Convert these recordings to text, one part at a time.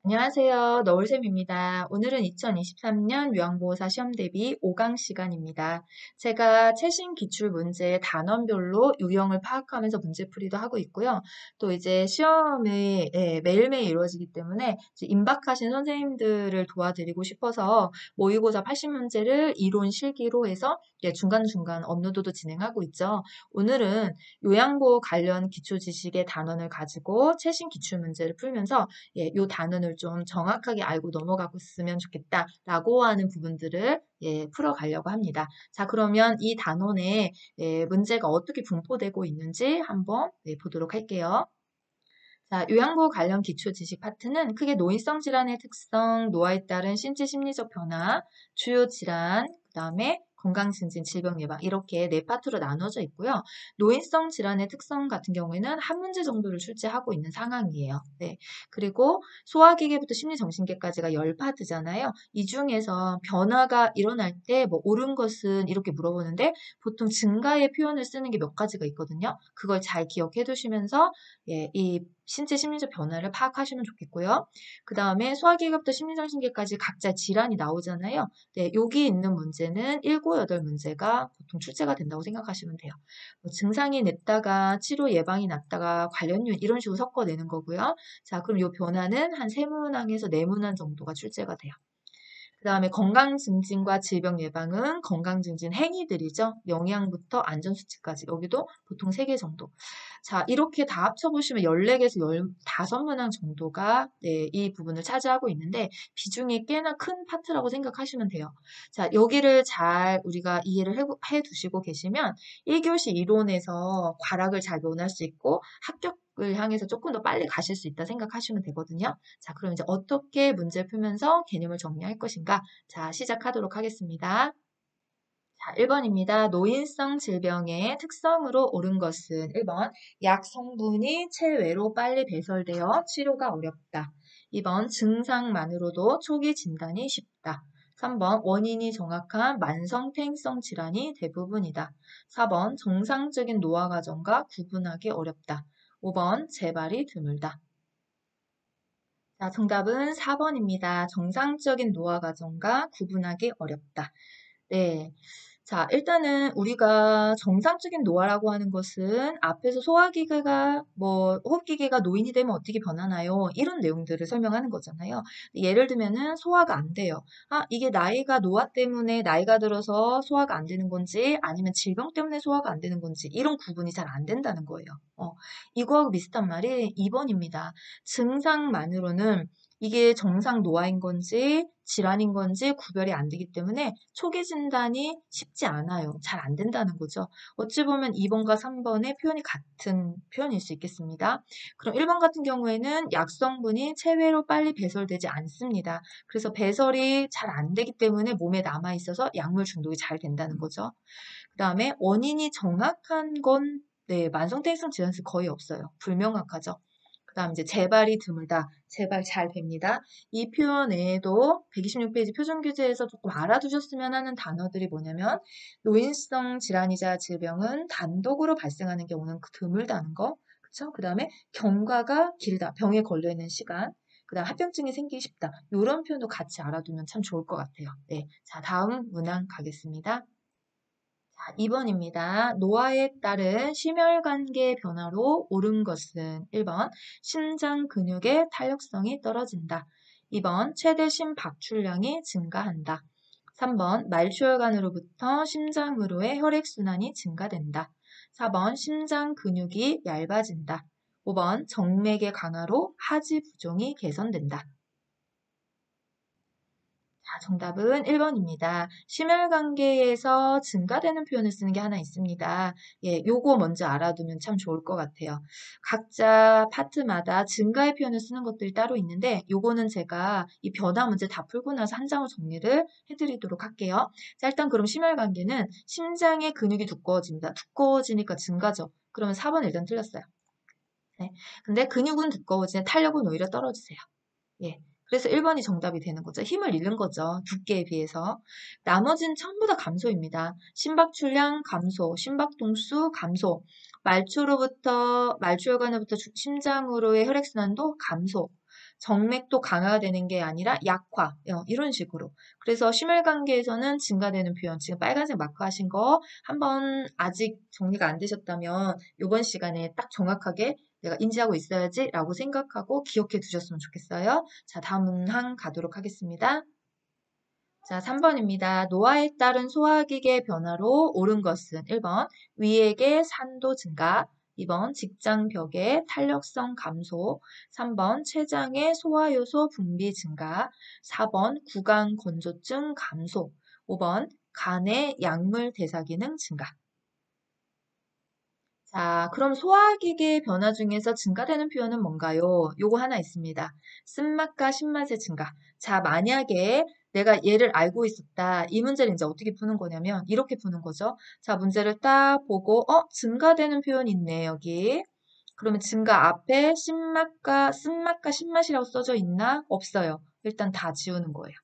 안녕하세요. 너울쌤입니다. 오늘은 2023년 요양보호사 시험 대비 5강 시간입니다. 제가 최신 기출 문제 단원별로 유형을 파악하면서 문제풀이도 하고 있고요. 또 이제 시험이 매일매일 이루어지기 때문에 이제 임박하신 선생님들을 도와드리고 싶어서 모의고사 80문제를 이론 실기로 해서 중간중간 업로드도 진행하고 있죠. 오늘은 요양보호 관련 기초 지식의 단원을 가지고 최신 기출 문제를 풀면서 요 단원을 좀 정확하게 알고 넘어갔으면 좋겠다라고 하는 부분들을 풀어가려고 합니다. 자, 그러면 이 단원에 문제가 어떻게 분포되고 있는지 한번 보도록 할게요. 자, 요양보호 관련 기초 지식 파트는 크게 노인성 질환의 특성, 노화에 따른 신체 심리적 변화, 주요 질환, 그 다음에 건강 증진, 질병 예방 이렇게 네 파트로 나눠져 있고요. 노인성 질환의 특성 같은 경우에는 한 문제 정도를 출제하고 있는 상황이에요. 네. 그리고 소화기계부터 심리정신계까지가 10파트잖아요. 이 중에서 변화가 일어날 때 뭐 옳은 것은 이렇게 물어보는데 보통 증가의 표현을 쓰는 게 몇 가지가 있거든요. 그걸 잘 기억해 두시면서 이 신체 심리적 변화를 파악하시면 좋겠고요. 그 다음에 소화기계부터 심리정신계까지 각자 질환이 나오잖아요. 네, 여기 있는 문제는 7, 8문제가 보통 출제가 된다고 생각하시면 돼요. 뭐 증상이 냈다가 치료 예방이 났다가 관련 요인 이런 식으로 섞어내는 거고요. 자, 그럼 이 변화는 한 3문항에서 4문항 정도가 출제가 돼요. 그 다음에 건강 증진과 질병 예방은 건강 증진 행위들이죠. 영양부터 안전수칙까지 여기도 보통 3개 정도. 자, 이렇게 다 합쳐보시면 14개에서 15문항 정도가 이 부분을 차지하고 있는데 비중이 꽤나 큰 파트라고 생각하시면 돼요. 자, 여기를 잘 우리가 이해를 해 두시고 계시면 1교시 이론에서 과락을 잘 면할 수 있고 합격을 향해서 조금 더 빨리 가실 수 있다 생각하시면 되거든요. 자, 그럼 이제 어떻게 문제 풀면서 개념을 정리할 것인가? 자, 시작하도록 하겠습니다. 자, 1번입니다. 노인성 질병의 특성으로 옳은 것은 1번, 약 성분이 체외로 빨리 배설되어 치료가 어렵다. 2번, 증상만으로도 초기 진단이 쉽다. 3번, 원인이 정확한 만성 퇴행성 질환이 대부분이다. 4번, 정상적인 노화 과정과 구분하기 어렵다. 5번, 재발이 드물다. 자, 정답은 4번입니다. 정상적인 노화 과정과 구분하기 어렵다. 네. 자, 일단은 우리가 정상적인 노화라고 하는 것은 앞에서 소화기계가 뭐 호흡기계가 노인이 되면 어떻게 변하나요? 이런 내용들을 설명하는 거잖아요. 예를 들면은 소화가 안 돼요. 아, 이게 나이가 노화 때문에 나이가 들어서 소화가 안 되는 건지 아니면 질병 때문에 소화가 안 되는 건지 이런 구분이 잘 안 된다는 거예요. 이거하고 비슷한 말이 2번입니다. 증상만으로는 이게 정상 노화인 건지 질환인 건지 구별이 안 되기 때문에 초기 진단이 쉽지 않아요. 잘 안 된다는 거죠. 어찌 보면 2번과 3번의 표현이 같은 표현일 수 있겠습니다. 그럼 1번 같은 경우에는 약성분이 체외로 빨리 배설되지 않습니다. 그래서 배설이 잘 안 되기 때문에 몸에 남아 있어서 약물 중독이 잘 된다는 거죠. 그 다음에 원인이 정확한 건 네, 만성퇴행성 질환은 거의 없어요. 불명확하죠. 그 다음 이제 재발이 드물다. 재발 잘 됩니다. 이 표현 외에도 126페이지 표준규제에서 조금 알아두셨으면 하는 단어들이 뭐냐면 노인성 질환이자 질병은 단독으로 발생하는 경우는 드물다는 거. 그쵸? 그 다음에 경과가 길다. 병에 걸려있는 시간. 그 다음 합병증이 생기기 쉽다. 이런 표현도 같이 알아두면 참 좋을 것 같아요. 네. 자, 다음 문항 가겠습니다. 자, 2번입니다. 노화에 따른 심혈관계 변화로 옳은 것은 1번 심장 근육의 탄력성이 떨어진다. 2번 최대 심박출량이 증가한다. 3번 말초혈관으로부터 심장으로의 혈액순환이 증가된다. 4번 심장 근육이 얇아진다. 5번 정맥의 강화로 하지 부종이 개선된다. 자, 정답은 1번입니다. 심혈관계에서 증가되는 표현을 쓰는 게 하나 있습니다. 요거 먼저 알아두면 참 좋을 것 같아요. 각자 파트마다 증가의 표현을 쓰는 것들이 따로 있는데 요거는 제가 이 변화 문제 다 풀고 나서 한 장으로 정리를 해드리도록 할게요. 자, 일단 그럼 심혈관계는 심장의 근육이 두꺼워집니다. 두꺼워지니까 증가죠. 그러면 4번 일단 틀렸어요. 네. 근데 근육은 두꺼워지는데 탄력은 오히려 떨어지세요. 예. 그래서 1번이 정답이 되는 거죠. 힘을 잃는 거죠. 두께에 비해서. 나머지는 전부 다 감소입니다. 심박출량 감소, 심박동수 감소, 말초혈관으로부터 심장으로의 혈액순환도 감소. 정맥도 강화가 되는 게 아니라 약화, 이런 식으로. 그래서 심혈관계에서는 증가되는 표현, 지금 빨간색 마크하신 거 한번 아직 정리가 안 되셨다면 이번 시간에 딱 정확하게 내가 인지하고 있어야지 라고 생각하고 기억해 두셨으면 좋겠어요. 자, 다음 문항 가도록 하겠습니다. 자, 3번입니다. 노화에 따른 소화기계 변화로 옳은 것은 1번 위액의 산도 증가, 2번 직장벽의 탄력성 감소, 3번 췌장의 소화효소 분비 증가, 4번 구강 건조증 감소, 5번 간의 약물 대사 기능 증가. 자, 그럼 소화기계 변화 중에서 증가되는 표현은 뭔가요? 요거 하나 있습니다. 쓴맛과 신맛의 증가. 자, 만약에 내가 얘를 알고 있었다. 이 문제를 이제 어떻게 푸는 거냐면 이렇게 푸는 거죠. 자, 문제를 딱 보고 증가되는 표현이 있네, 여기. 그러면 증가 앞에 쓴맛과 신맛이라고 써져 있나? 없어요. 일단 다 지우는 거예요.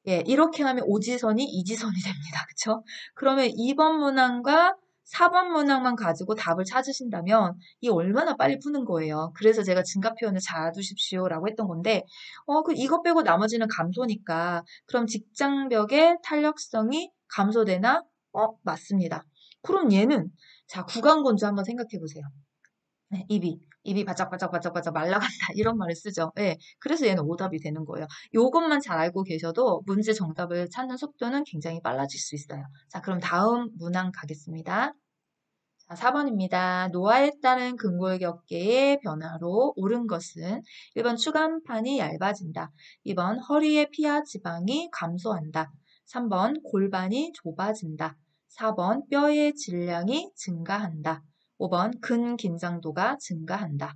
예, 이렇게 하면 오지선이 이지선이 됩니다. 그쵸? 그러면 2번 문항과 4번 문항만 가지고 답을 찾으신다면 이 얼마나 빨리 푸는 거예요. 그래서 제가 증가 표현을 잡아두십시오라고 했던 건데, 이것 빼고 나머지는 감소니까 그럼 직장벽의 탄력성이 감소되나? 맞습니다. 그럼 얘는 자, 구강건조 한번 생각해 보세요. 네, 입이 바짝바짝바짝바짝 말라간다 이런 말을 쓰죠. 네, 그래서 얘는 오답이 되는 거예요. 요것만 잘 알고 계셔도 문제 정답을 찾는 속도는 굉장히 빨라질 수 있어요. 자, 그럼 다음 문항 가겠습니다. 자, 4번입니다. 노화에 따른 근골격계의 변화로 옳은 것은 1번 추간판이 얇아진다. 2번 허리의 피하 지방이 감소한다. 3번 골반이 좁아진다. 4번 뼈의 질량이 증가한다. 5번 근긴장도가 증가한다.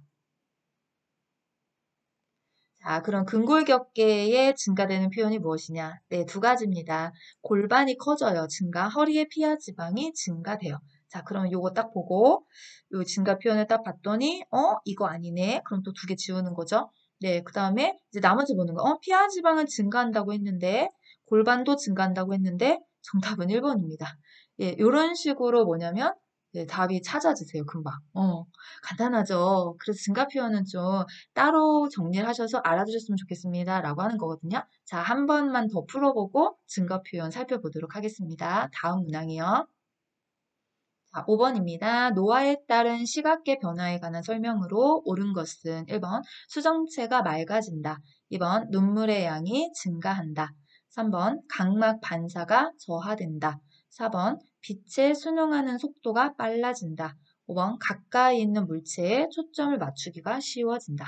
자, 그럼 근골격계에 증가되는 표현이 무엇이냐? 네, 두 가지입니다. 골반이 커져요. 증가, 허리의 피하 지방이 증가돼요. 자, 그럼 요거 딱 보고 요 증가 표현을 딱 봤더니 이거 아니네. 그럼 또 두 개 지우는 거죠. 네, 그 다음에 이제 나머지 보는 거. 피하 지방은 증가한다고 했는데 골반도 증가한다고 했는데 정답은 1번입니다. 예, 요런 식으로 뭐냐면 네, 답이 찾아지세요, 금방. 간단하죠. 그래서 증가 표현은 좀 따로 정리를 하셔서 알아두셨으면 좋겠습니다. 라고 하는 거거든요. 자, 한 번만 더 풀어보고 증거 표현 살펴보도록 하겠습니다. 다음 문항이요. 자, 5번입니다. 노화에 따른 시각계 변화에 관한 설명으로 옳은 것은 1번 수정체가 맑아진다. 2번 눈물의 양이 증가한다. 3번 각막 반사가 저하된다. 4번 빛에 순응하는 속도가 빨라진다. 5번 가까이 있는 물체에 초점을 맞추기가 쉬워진다.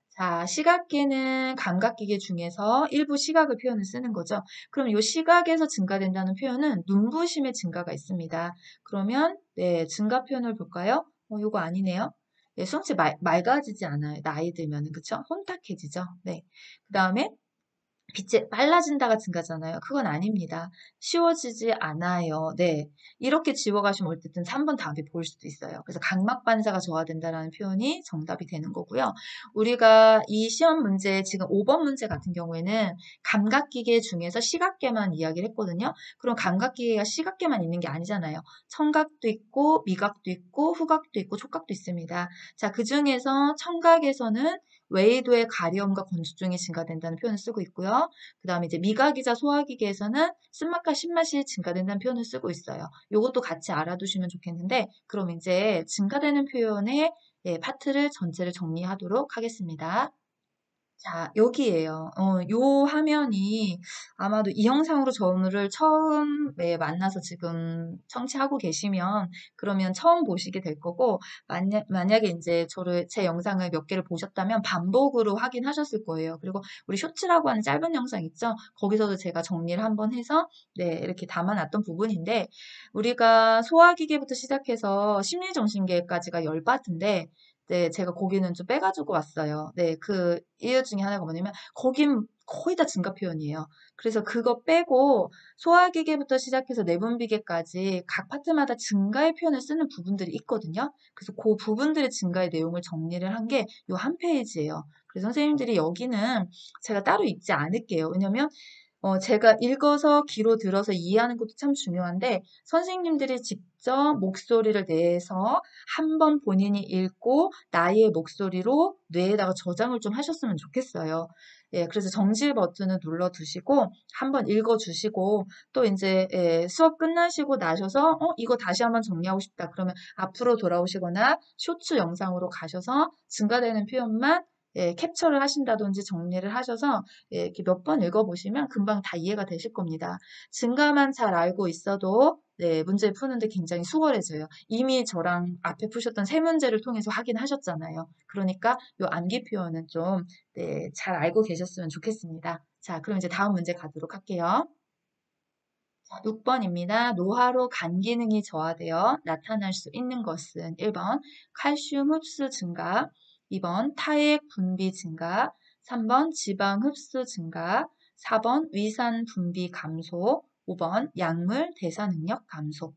자, 시각계는 감각기계 중에서 일부 시각을 표현을 쓰는 거죠. 그럼 이 시각에서 증가된다는 표현은 눈부심의 증가가 있습니다. 그러면 네, 증가 표현을 볼까요? 요거 아니네요. 네, 수험체 맑아지지 않아요. 나이 들면은 그쵸? 혼탁해지죠. 네. 그 다음에 빛이 빨라진다가 증가잖아요. 그건 아닙니다. 쉬워지지 않아요. 네. 이렇게 지워가시면 어쨌든 3번 답이 보일 수도 있어요. 그래서 각막 반사가 저하된다라는 표현이 정답이 되는 거고요. 우리가 이 시험 문제, 지금 5번 문제 같은 경우에는 감각기계 중에서 시각계만 이야기를 했거든요. 그럼 감각기계가 시각계만 있는 게 아니잖아요. 청각도 있고, 미각도 있고, 후각도 있고, 촉각도 있습니다. 자, 그 중에서 청각에서는 외이도의 가려움과 건조증이 증가된다는 표현을 쓰고 있고요. 그 다음에 이제 미각이자 소화기계에서는 쓴맛과 신맛이 증가된다는 표현을 쓰고 있어요. 이것도 같이 알아두시면 좋겠는데, 그럼 이제 증가되는 표현의 파트를 전체를 정리하도록 하겠습니다. 자, 여기에요. 요 화면이 아마도 이 영상으로 저를 처음에 만나서 지금 청취하고 계시면 그러면 처음 보시게 될 거고 만약에 이제 제 영상을 몇 개를 보셨다면 반복으로 확인하셨을 거예요. 그리고 우리 쇼츠라고 하는 짧은 영상 있죠? 거기서도 제가 정리를 한번 해서 네, 이렇게 담아놨던 부분인데 우리가 소화기계부터 시작해서 심리정신계까지가 10파트인데 네, 제가 거기는 좀 빼가지고 왔어요. 네, 그 이유 중에 하나가 뭐냐면 거긴 거의 다 증가 표현이에요. 그래서 그거 빼고 소화기계부터 시작해서 내분비계까지 각 파트마다 증가의 표현을 쓰는 부분들이 있거든요. 그래서 그 부분들의 증가의 내용을 정리를 한 게 요 한 페이지예요. 그래서 선생님들이 여기는 제가 따로 읽지 않을게요. 왜냐면 제가 읽어서 귀로 들어서 이해하는 것도 참 중요한데, 선생님들이 직접 목소리를 내서 한번 본인이 읽고 나의 목소리로 뇌에다가 저장을 좀 하셨으면 좋겠어요. 예, 그래서 정지 버튼을 눌러두시고, 한번 읽어주시고, 또 이제, 예, 수업 끝나시고 나셔서, 이거 다시 한번 정리하고 싶다. 그러면 앞으로 돌아오시거나 쇼츠 영상으로 가셔서 증가되는 표현만 예, 캡처를 하신다든지 정리를 하셔서 예, 이렇게 몇 번 읽어보시면 금방 다 이해가 되실 겁니다. 증가만 잘 알고 있어도 네, 문제 푸는데 굉장히 수월해져요. 이미 저랑 앞에 푸셨던 세 문제를 통해서 확인하셨잖아요. 그러니까 요 암기 표현은 좀 네, 잘 알고 계셨으면 좋겠습니다. 자, 그럼 이제 다음 문제 가도록 할게요. 자, 6번입니다. 노화로 간 기능이 저하되어 나타날 수 있는 것은 1번 칼슘 흡수 증가, 2번 타액 분비 증가, 3번 지방 흡수 증가, 4번 위산 분비 감소, 5번 약물 대사 능력 감소.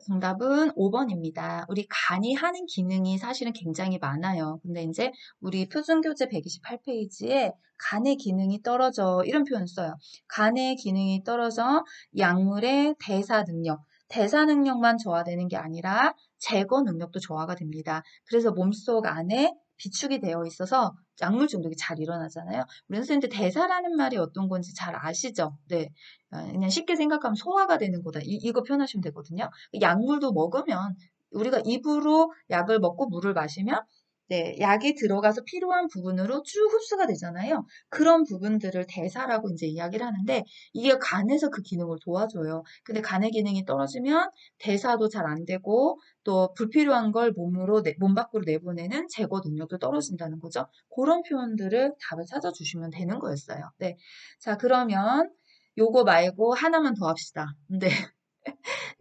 정답은 5번입니다. 우리 간이 하는 기능이 사실은 굉장히 많아요. 근데 이제 우리 표준교재 128페이지에 간의 기능이 떨어져 이런 표현 써요. 간의 기능이 떨어져 약물의 대사 능력, 대사 능력만 저하되는 게 아니라 제거 능력도 저하가 됩니다. 그래서 몸속 안에 비축이 되어 있어서 약물 중독이 잘 일어나잖아요. 우리 선생님들 대사라는 말이 어떤 건지 잘 아시죠? 네. 그냥 쉽게 생각하면 소화가 되는 거다. 이거 표현하시면 되거든요. 약물도 먹으면 우리가 입으로 약을 먹고 물을 마시면 네, 약이 들어가서 필요한 부분으로 쭉 흡수가 되잖아요. 그런 부분들을 대사라고 이제 이야기를 하는데 이게 간에서 그 기능을 도와줘요. 근데 간의 기능이 떨어지면 대사도 잘 안 되고 또 불필요한 걸 몸 밖으로 내보내는 제거 능력도 떨어진다는 거죠. 그런 표현들을 답을 찾아주시면 되는 거였어요. 네. 자, 그러면 요거 말고 하나만 더 합시다. 근데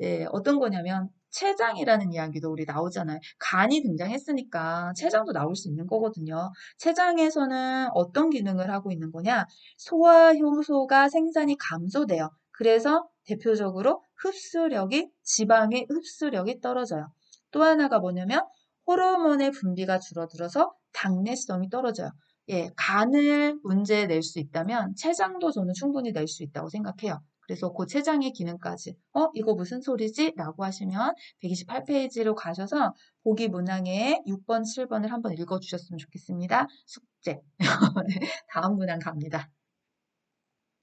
예, 어떤 거냐면 췌장이라는 이야기도 우리 나오잖아요. 간이 등장했으니까 췌장도 나올 수 있는 거거든요. 췌장에서는 어떤 기능을 하고 있는 거냐? 소화 효소가 생산이 감소돼요. 그래서 대표적으로 지방의 흡수력이 떨어져요. 또 하나가 뭐냐면 호르몬의 분비가 줄어들어서 당내성이 떨어져요. 예, 간을 문제 낼 수 있다면 췌장도 저는 충분히 낼 수 있다고 생각해요. 그래서 그 췌장의 기능까지 이거 무슨 소리지? 라고 하시면 128페이지로 가셔서 보기 문항에 6번, 7번을 한번 읽어주셨으면 좋겠습니다. 숙제. 네, 다음 문항 갑니다.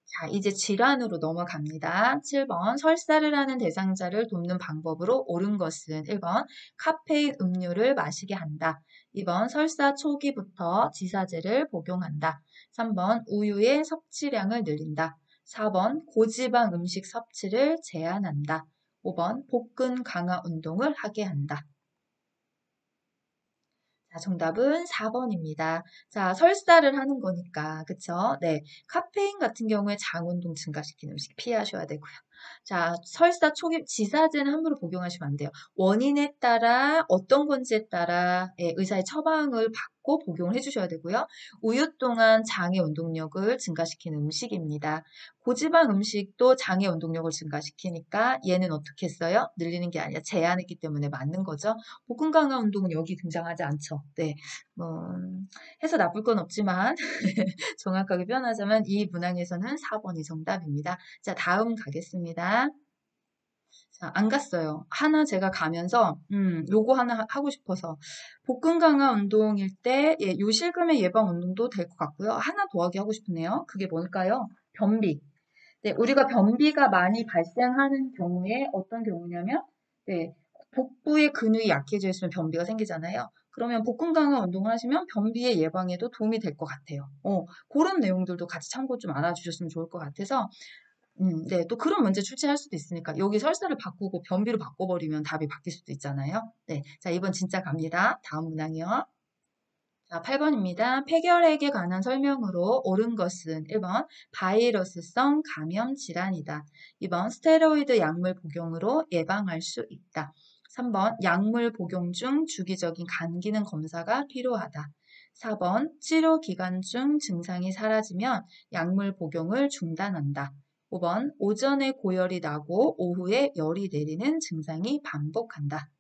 자, 이제 질환으로 넘어갑니다. 7번 설사를 하는 대상자를 돕는 방법으로 옳은 것은 1번 카페인 음료를 마시게 한다. 2번 설사 초기부터 지사제를 복용한다. 3번 우유의 섭취량을 늘린다. 4번 고지방 음식 섭취를 제한한다. 5번 복근 강화 운동을 하게 한다. 자, 정답은 4번입니다. 자, 설사를 하는 거니까, 그쵸? 네. 카페인 같은 경우에 장운동 증가시키는 음식 피하셔야 되고요. 자, 설사 초기 지사제는 함부로 복용하시면 안 돼요. 원인에 따라 어떤 건지에 따라 예, 의사의 처방을 받고 복용을 해주셔야 되고요. 우유 또한 장의 운동력을 증가시키는 음식입니다. 고지방 음식도 장의 운동력을 증가시키니까 얘는 어떻게 했어요? 늘리는 게 아니라 제한했기 때문에 맞는 거죠. 복근 강화 운동은 여기 등장하지 않죠. 네, 뭐 해서 나쁠 건 없지만 정확하게 표현하자면 이 문항에서는 4번이 정답입니다. 자, 다음 가겠습니다. 자, 안 갔어요. 하나 제가 가면서 요거 하나 하고 싶어서 복근 강화 운동일 때 예, 요실금의 예방 운동도 될 것 같고요. 하나 더하기 하고 싶네요. 그게 뭘까요? 변비. 네, 우리가 변비가 많이 발생하는 경우에 어떤 경우냐면, 네, 복부의 근육이 약해져 있으면 변비가 생기잖아요. 그러면 복근 강화 운동을 하시면 변비의 예방에도 도움이 될 것 같아요. 그런 내용들도 같이 참고 좀 알아주셨으면 좋을 것 같아서, 네, 또 그런 문제 출제할 수도 있으니까 여기 설사를 바꾸고 변비로 바꿔버리면 답이 바뀔 수도 있잖아요. 네, 자, 이번 진짜 갑니다. 다음 문항이요. 자, 8번입니다. 폐결핵에 관한 설명으로 옳은 것은 1번 바이러스성 감염 질환이다. 2번 스테로이드 약물 복용으로 예방할 수 있다. 3번 약물 복용 중 주기적인 간 기능 검사가 필요하다. 4번 치료 기간 중 증상이 사라지면 약물 복용을 중단한다. 5번 오전에 고열이 나고 오후에 열이 내리는 증상이 반복한다.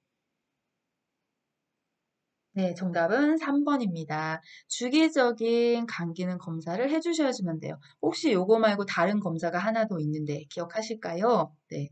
네, 정답은 3번입니다. 주기적인 간 기능 검사를 해주셔야지만 돼요. 혹시 요거 말고 다른 검사가 하나 더 있는데 기억하실까요? 네.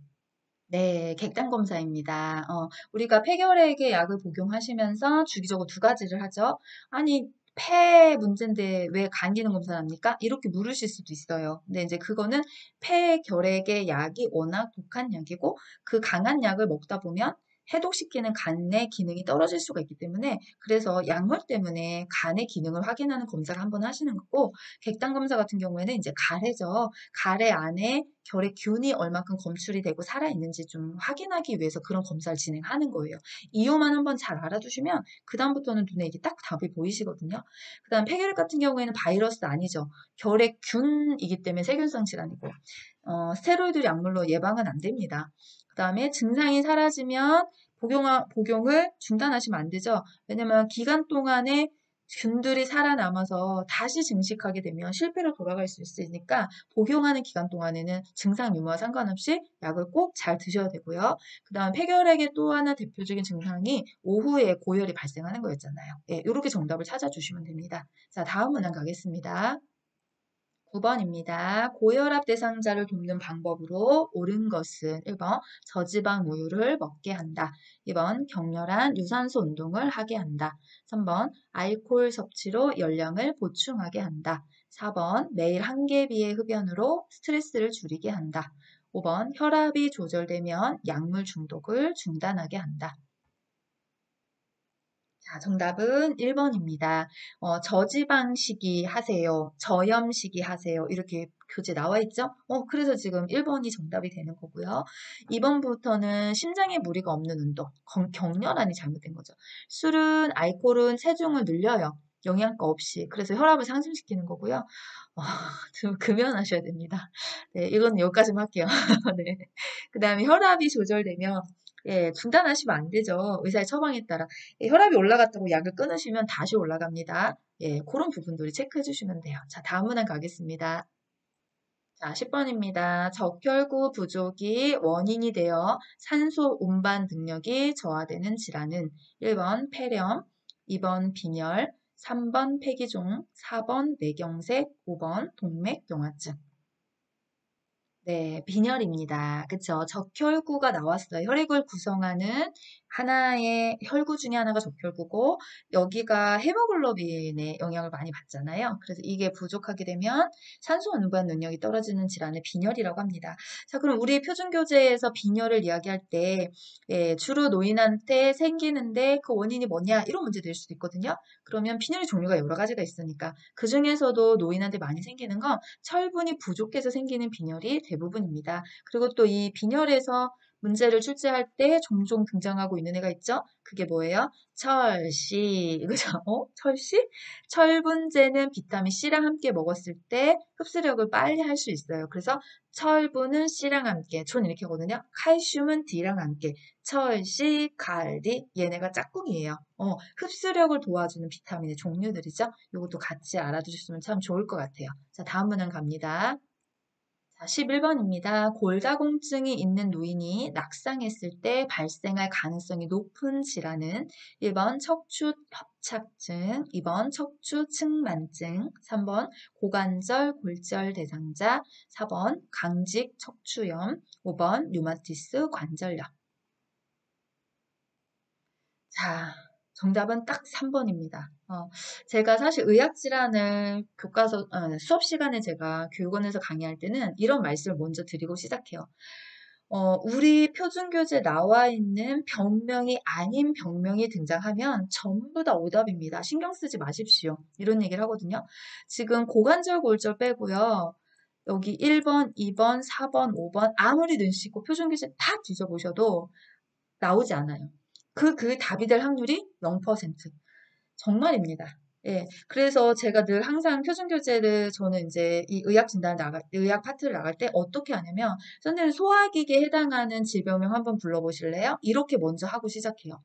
네, 객단 검사입니다. 우리가 폐결핵에 약을 복용하시면서 주기적으로 두 가지를 하죠. 아니, 폐 문제인데 왜 간 기능 검사를 합니까? 이렇게 물으실 수도 있어요. 근데 이제 그거는 폐결핵의 약이 워낙 독한 약이고 그 강한 약을 먹다 보면 해독시키는 간의 기능이 떨어질 수가 있기 때문에 그래서 약물 때문에 간의 기능을 확인하는 검사를 한번 하시는 거고 객단 검사 같은 경우에는 이제 가래죠. 가래 안에 결핵균이 얼마큼 검출이 되고 살아있는지 좀 확인하기 위해서 그런 검사를 진행하는 거예요. 이유만 한번 잘 알아두시면 그다음부터는 눈에 이게 딱 답이 보이시거든요. 그다음 폐결핵 같은 경우에는 바이러스 아니죠. 결핵균이기 때문에 세균성 질환이고 스테로이드 약물로 예방은 안 됩니다. 그다음에 증상이 사라지면 복용을 중단하시면 안 되죠. 왜냐면 기간 동안에 균들이 살아남아서 다시 증식하게 되면 실패로 돌아갈 수 있으니까 복용하는 기간 동안에는 증상 유무와 상관없이 약을 꼭 잘 드셔야 되고요. 그다음 폐결핵의 또 하나 대표적인 증상이 오후에 고열이 발생하는 거였잖아요. 예, 이렇게 정답을 찾아주시면 됩니다. 자, 다음 문항 가겠습니다. 9번입니다. 고혈압 대상자를 돕는 방법으로 옳은 것은 1번 저지방 우유를 먹게 한다. 2번 격렬한 유산소 운동을 하게 한다. 3번 알코올 섭취로 열량을 보충하게 한다. 4번 매일 한 개 비의 흡연으로 스트레스를 줄이게 한다. 5번 혈압이 조절되면 약물 중독을 중단하게 한다. 자, 정답은 1번입니다. 저지방식이 하세요. 저염식이 하세요. 이렇게 교재 나와 있죠? 그래서 지금 1번이 정답이 되는 거고요. 2번부터는 심장에 무리가 없는 운동, 격렬한이 잘못된 거죠. 술은, 알코올은 체중을 늘려요. 영양가 없이. 그래서 혈압을 상승시키는 거고요. 좀 금연하셔야 됩니다. 네, 이건 여기까지만 할게요. 네. 그 다음에 혈압이 조절되면 예, 중단하시면 안 되죠. 의사의 처방에 따라. 예, 혈압이 올라갔다고 약을 끊으시면 다시 올라갑니다. 예, 그런 부분들이 체크해 주시면 돼요. 자, 다음 문항 가겠습니다. 자, 10번입니다. 적혈구 부족이 원인이 되어 산소 운반 능력이 저하되는 질환은 1번 폐렴, 2번 빈혈, 3번 폐기종, 4번 뇌경색, 5번 동맥경화증. 네, 빈혈입니다. 그쵸? 적혈구가 나왔어요. 혈액을 구성하는 하나의 혈구 중에 하나가 적혈구고, 여기가 헤모글로빈의 영향을 많이 받잖아요. 그래서 이게 부족하게 되면 산소 운반 능력이 떨어지는 질환을 빈혈이라고 합니다. 자, 그럼 우리 표준교재에서 빈혈을 이야기할 때, 예, 주로 노인한테 생기는데 그 원인이 뭐냐? 이런 문제 될 수도 있거든요. 그러면 빈혈의 종류가 여러 가지가 있으니까, 그 중에서도 노인한테 많이 생기는 건 철분이 부족해서 생기는 빈혈이 대부분입니다. 그리고 또 이 빈혈에서 문제를 출제할 때 종종 등장하고 있는 애가 있죠? 그게 뭐예요? 철씨. 그죠? 철씨? 철분제는 비타민 C랑 함께 먹었을 때 흡수력을 빨리 할 수 있어요. 그래서 철분은 C랑 함께, 전 이렇게 하거든요. 칼슘은 D랑 함께, 철씨, 칼디, 얘네가 짝꿍이에요. 흡수력을 도와주는 비타민의 종류들이죠. 이것도 같이 알아두셨으면 참 좋을 것 같아요. 자, 다음 문항 갑니다. 자, 11번입니다. 골다공증이 있는 노인이 낙상했을 때 발생할 가능성이 높은 질환은 1번 척추 협착증, 2번 척추 측만증, 3번 고관절 골절 대상자, 4번 강직 척추염, 5번 류마티스 관절염. 자, 정답은 딱 3번입니다. 제가 사실 의학질환을 수업 시간에 제가 교육원에서 강의할 때는 이런 말씀을 먼저 드리고 시작해요. 우리 표준교재에 나와 있는 병명이 아닌 병명이 등장하면 전부 다 오답입니다. 신경 쓰지 마십시오. 이런 얘기를 하거든요. 지금 고관절 골절 빼고요. 여기 1번, 2번, 4번, 5번 아무리 눈 씻고 표준교재 다 뒤져보셔도 나오지 않아요. 그 답이 될 확률이 0%. 정말입니다. 예. 그래서 제가 늘 항상 표준교재를 저는 이제 이 의학 파트를 나갈 때 어떻게 하냐면, 선생님 소화기계에 해당하는 질병명 한번 불러보실래요? 이렇게 먼저 하고 시작해요.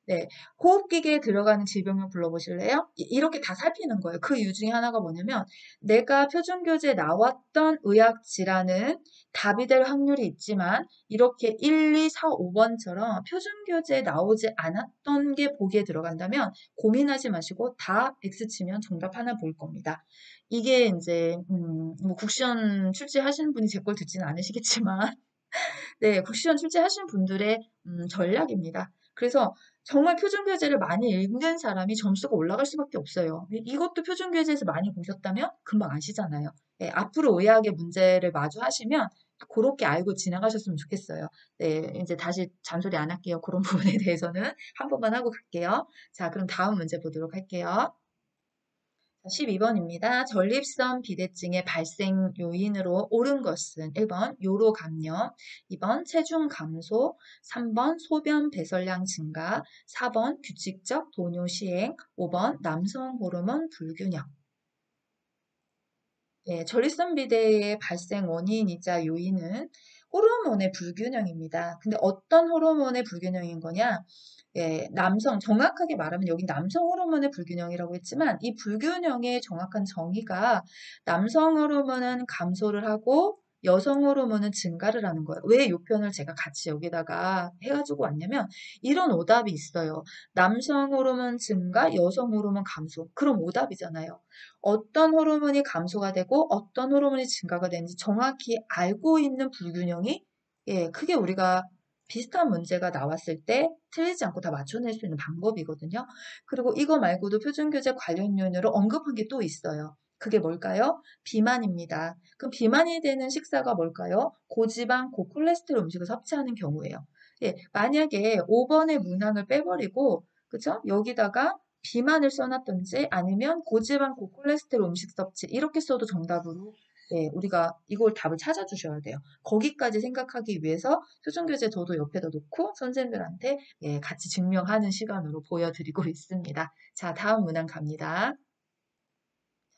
네, 호흡기계에 들어가는 질병을 불러보실래요? 이렇게 다 살피는 거예요. 그 이유 중에 하나가 뭐냐면 내가 표준교재에 나왔던 의학 질환은 답이 될 확률이 있지만 이렇게 1, 2, 4, 5번처럼 표준교재에 나오지 않았던 게 보기에 들어간다면 고민하지 마시고 다 X치면 정답 하나 볼 겁니다. 이게 이제 뭐 국시원 출제하시는 분이 제 걸 듣지는 않으시겠지만 네, 국시원 출제하신 분들의 전략입니다. 그래서 정말 표준교재를 많이 읽는 사람이 점수가 올라갈 수밖에 없어요. 이것도 표준교재에서 많이 보셨다면 금방 아시잖아요. 네, 앞으로 의학의 문제를 마주하시면 그렇게 알고 지나가셨으면 좋겠어요. 네, 이제 다시 잔소리 안 할게요. 그런 부분에 대해서는 한 번만 하고 갈게요. 자, 그럼 다음 문제 보도록 할게요. 12번입니다. 전립선 비대증의 발생 요인으로 옳은 것은 1번 요로 감염, 2번 체중 감소, 3번 소변 배설량 증가, 4번 규칙적 도뇨 시행, 5번 남성 호르몬 불균형. 네, 전립선 비대의 발생 원인이자 요인은 호르몬의 불균형입니다. 근데 어떤 호르몬의 불균형인 거냐? 예, 정확하게 말하면 여기 남성 호르몬의 불균형이라고 했지만 이 불균형의 정확한 정의가 남성 호르몬은 감소를 하고 여성 호르몬은 증가를 하는 거예요. 왜 이 표현을 제가 같이 여기다가 해가지고 왔냐면 이런 오답이 있어요. 남성 호르몬 증가, 여성 호르몬 감소. 그럼 오답이잖아요. 어떤 호르몬이 감소가 되고 어떤 호르몬이 증가가 되는지 정확히 알고 있는 불균형이 예, 크게 우리가 비슷한 문제가 나왔을 때 틀리지 않고 다 맞춰낼 수 있는 방법이거든요. 그리고 이거 말고도 표준교재 관련 요인으로 언급한 게 또 있어요. 그게 뭘까요? 비만입니다. 그럼 비만이 되는 식사가 뭘까요? 고지방, 고콜레스테롤 음식을 섭취하는 경우예요. 예, 만약에 5번의 문항을 빼버리고, 그죠? 여기다가 비만을 써놨든지 아니면 고지방, 고콜레스테롤 음식 섭취 이렇게 써도 정답으로 예, 우리가 이걸 답을 찾아주셔야 돼요. 거기까지 생각하기 위해서 표준교재 저도 옆에다 놓고 선생님들한테 예, 같이 증명하는 시간으로 보여드리고 있습니다. 자, 다음 문항 갑니다.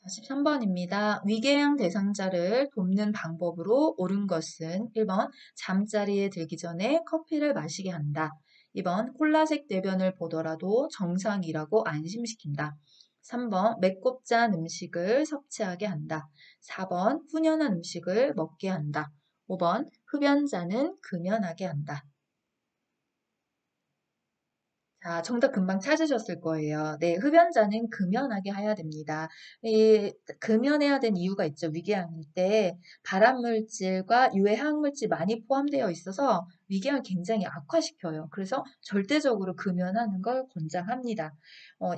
13번입니다. 위궤양 대상자를 돕는 방법으로 옳은 것은 1번 잠자리에 들기 전에 커피를 마시게 한다. 2번 콜라색 대변을 보더라도 정상이라고 안심시킨다. 3번 맵고 짠 음식을 섭취하게 한다. 4번 훈연한 음식을 먹게 한다. 5번 흡연자는 금연하게 한다. 자, 정답 금방 찾으셨을 거예요. 네, 흡연자는 금연하게 해야 됩니다. 이 금연해야 되는 이유가 있죠. 위궤양일 때 발암물질과 유해 화학물질 많이 포함되어 있어서 위궤양을 굉장히 악화시켜요. 그래서 절대적으로 금연하는 걸 권장합니다.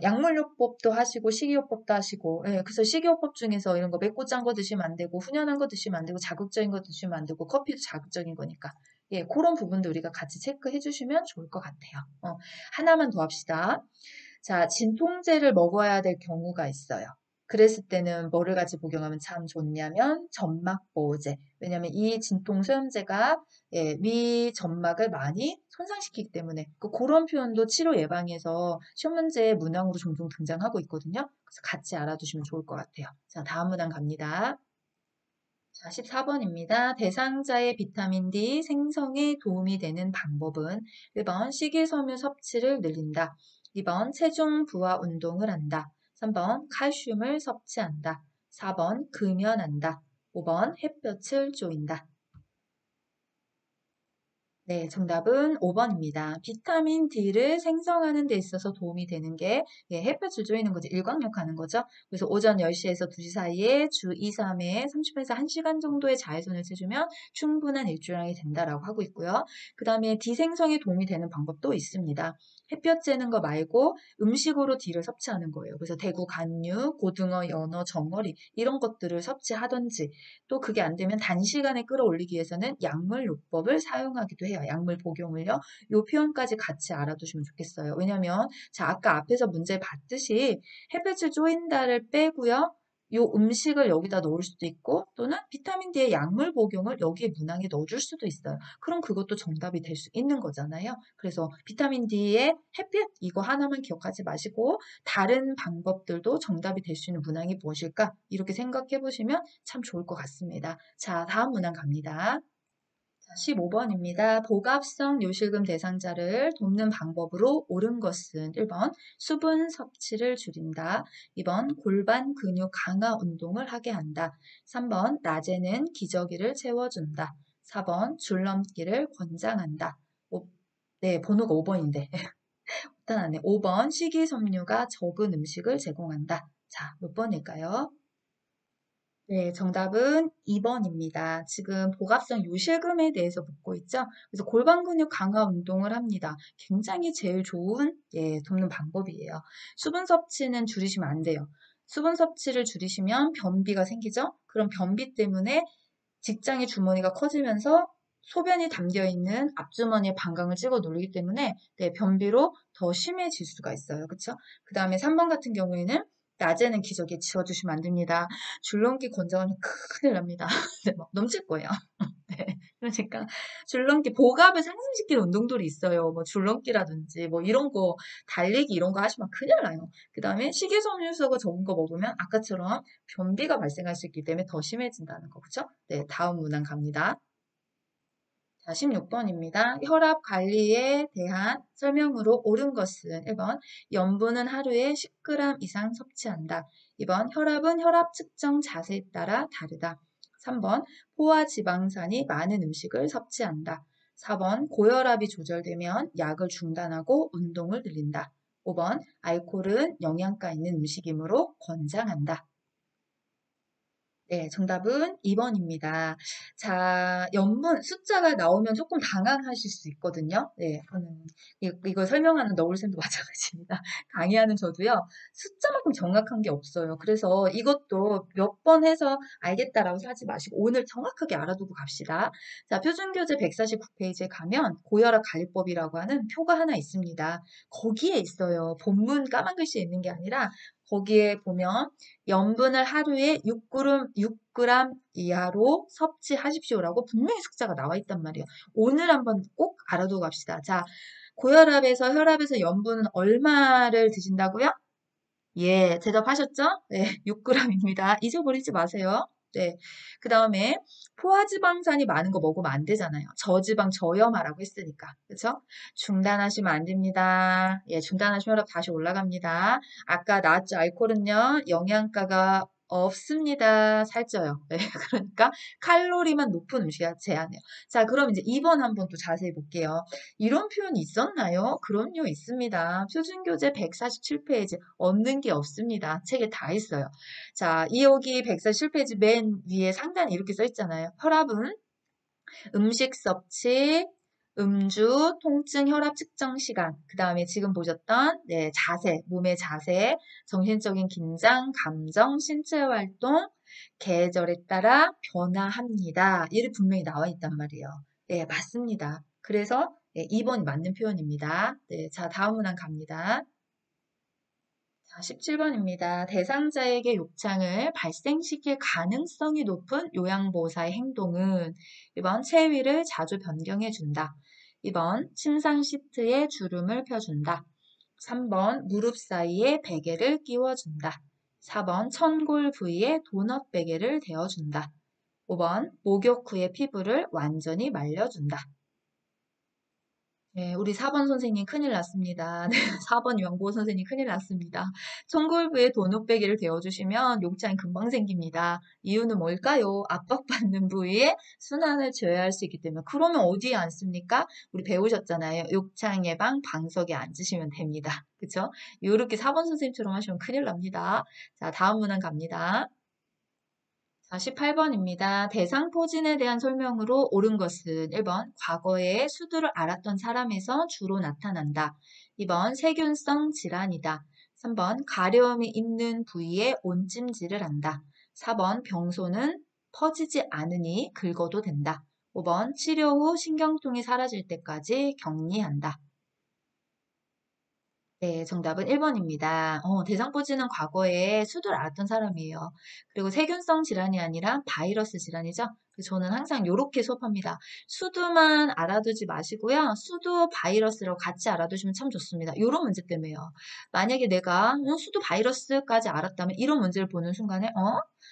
약물요법도 하시고 식이요법도 하시고, 예, 그래서 식이요법 중에서 이런 거 맵고 짠 거 드시면 안 되고 훈연한 거 드시면 안 되고 자극적인 거 드시면 안 되고 커피도 자극적인 거니까. 예, 그런 부분도 우리가 같이 체크해 주시면 좋을 것 같아요. 하나만 더 합시다. 자, 진통제를 먹어야 될 경우가 있어요. 그랬을 때는 뭐를 같이 복용하면 참 좋냐면 점막보호제. 왜냐하면 이 진통소염제가 예, 위 점막을 많이 손상시키기 때문에 그런 표현도 치료 예방에서 시험 문제 문항으로 종종 등장하고 있거든요. 그래서 같이 알아두시면 좋을 것 같아요. 자, 다음 문항 갑니다. 자, 14번입니다. 대상자의 비타민 D 생성에 도움이 되는 방법은 1번 식이섬유 섭취를 늘린다. 2번 체중 부하 운동을 한다. 3번 칼슘을 섭취한다. 4번 금연한다. 5번 햇볕을 쬐인다. 네, 정답은 5번입니다. 비타민 D를 생성하는 데 있어서 도움이 되는 게 예, 햇볕을 쬐는 거죠. 일광욕 하는 거죠. 그래서 오전 10시에서 2시 사이에 주 2, 3회 30분에서 1시간 정도의 자외선을 쐬주면 충분한 일조량이 된다라고 하고 있고요. 그 다음에 D 생성에 도움이 되는 방법도 있습니다. 햇볕 쬐는 거 말고 음식으로 D를 섭취하는 거예요. 그래서 대구 간류, 고등어, 연어, 정어리 이런 것들을 섭취하든지 또 그게 안 되면 단시간에 끌어올리기 위해서는 약물요법을 사용하기도 해요. 약물 복용을요. 요 표현까지 같이 알아두시면 좋겠어요. 왜냐면 자 아까 앞에서 문제 봤듯이 햇볕을 쪼인다를 빼고요. 요 음식을 여기다 넣을 수도 있고 또는 비타민 D의 약물 복용을 여기에 문항에 넣어줄 수도 있어요. 그럼 그것도 정답이 될 수 있는 거잖아요. 그래서 비타민 D의 햇빛 이거 하나만 기억하지 마시고 다른 방법들도 정답이 될 수 있는 문항이 무엇일까? 이렇게 생각해 보시면 참 좋을 것 같습니다. 자, 다음 문항 갑니다. 15번입니다. 복합성 요실금 대상자를 돕는 방법으로 옳은 것은 1번 수분 섭취를 줄인다. 2번 골반 근육 강화 운동을 하게 한다. 3번 낮에는 기저귀를 채워준다. 4번 줄넘기를 권장한다. 네, 번호가 5번인데. 일단 5번 식이섬유가 적은 음식을 제공한다. 자, 몇 번일까요? 네, 정답은 2번입니다. 지금 복합성 요실금에 대해서 묻고 있죠? 그래서 골반 근육 강화 운동을 합니다. 굉장히 제일 좋은, 돕는 방법이에요. 수분 섭취는 줄이시면 안 돼요. 수분 섭취를 줄이시면 변비가 생기죠? 그럼 변비 때문에 직장의 주머니가 커지면서 소변이 담겨 있는 앞주머니에 방광을 찍어 누르기 때문에 변비로 더 심해질 수가 있어요. 그쵸? 그 다음에 3번 같은 경우에는 낮에는 기저귀에 지워주시면 안 됩니다. 줄넘기 권장하면 큰일 납니다. 네, 막 넘칠 거예요. 네. 그러니까 줄넘기 복압을 상승시키는 운동들이 있어요. 뭐 줄넘기라든지 뭐 이런 거 달리기 이런 거 하시면 큰일 나요. 그 다음에 식이섬유소가 적은 거 먹으면 아까처럼 변비가 발생할 수 있기 때문에 더 심해진다는 거 그렇죠? 네, 다음 문항 갑니다. 자, 16번입니다. 혈압 관리에 대한 설명으로 옳은 것은 1번 염분은 하루에 10g 이상 섭취한다. 2번 혈압은 혈압 측정 자세에 따라 다르다. 3번 포화 지방산이 많은 음식을 섭취한다. 4번 고혈압이 조절되면 약을 중단하고 운동을 늘린다. 5번 알코올은 영양가 있는 음식이므로 권장한다. 네, 정답은 2번입니다. 자, 연분 숫자가 나오면 조금 당황하실 수 있거든요. 네, 저는 이거 설명하는 너울쌤도 마찬가지입니다. 강의하는 저도요, 숫자만큼 정확한 게 없어요. 그래서 이것도 몇 번 해서 알겠다라고 하지 마시고 오늘 정확하게 알아두고 갑시다. 자, 표준교재 149페이지에 가면 고혈압 관리법이라고 하는 표가 하나 있습니다. 거기에 있어요. 본문 까만 글씨에 있는 게 아니라 거기에 보면 염분을 하루에 6g 이하로 섭취하십시오라고 분명히 숫자가 나와 있단 말이에요. 오늘 한번 꼭 알아두고 갑시다. 자, 고혈압에서 혈압에서 염분은 얼마를 드신다고요? 예, 대답하셨죠? 네, 6g입니다. 잊어버리지 마세요. 네. 그 다음에 포화지방산이 많은 거 먹으면 안 되잖아요. 저지방 저염하라고 했으니까. 그쵸? 중단하시면 안 됩니다. 예, 중단하시면 혈압 다시 올라갑니다. 아까 나왔죠? 알코올은요, 영양가가 없습니다. 살쪄요. 네, 그러니까 칼로리만 높은 음식이 제한해요. 자, 그럼 이제 2번 한번 또 자세히 볼게요. 이런 표현이 있었나요? 그럼요, 있습니다. 표준교재 147페이지 없는 게 없습니다. 책에 다 있어요. 자, 이 여기 147페이지 맨 위에 상단에 이렇게 써 있잖아요. 혈압은 음식 섭취, 음주, 통증, 혈압 측정 시간, 그 다음에 지금 보셨던 자세, 몸의 자세, 정신적인 긴장, 감정, 신체 활동, 계절에 따라 변화합니다. 이를 분명히 나와 있단 말이에요. 네, 맞습니다. 그래서 2번이 맞는 표현입니다. 네, 자, 다음 문항 갑니다. 자, 17번입니다. 대상자에게 욕창을 발생시킬 가능성이 높은 요양보호사의 행동은 1번 체위를 자주 변경해준다. 2번 침상 시트에 주름을 펴준다. 3번 무릎 사이에 베개를 끼워준다. 4번 천골 부위에 도넛 베개를 대어준다. 5번 목욕 후에 피부를 완전히 말려준다. 네, 우리 4번 선생님 큰일 났습니다. 네, 4번 유황보호 선생님 큰일 났습니다. 청골부에 돈옥배기를 대어주시면 욕창이 금방 생깁니다. 이유는 뭘까요? 압박받는 부위에 순환을 제어할 수 있기 때문에. 그러면 어디에 앉습니까? 우리 배우셨잖아요. 욕창 예방 방석에 앉으시면 됩니다. 그쵸? 이렇게 4번 선생님처럼 하시면 큰일 납니다. 자, 다음 문항 갑니다. 자, 18번입니다. 대상포진에 대한 설명으로 옳은 것은 1번 과거에 수두를 앓았던 사람에서 주로 나타난다. 2번 세균성 질환이다. 3번 가려움이 있는 부위에 온찜질을 한다. 4번 병소는 퍼지지 않으니 긁어도 된다. 5번 치료 후 신경통이 사라질 때까지 격리한다. 네, 정답은 1번입니다. 대상포진은 과거에 수두를 앓았던 사람이에요. 그리고 세균성 질환이 아니라 바이러스 질환이죠. 그래서 저는 항상 이렇게 수업합니다. 수두만 알아두지 마시고요. 수두 바이러스로 같이 알아두시면 참 좋습니다. 이런 문제 때문에요. 만약에 내가 수두 바이러스까지 알았다면 이런 문제를 보는 순간에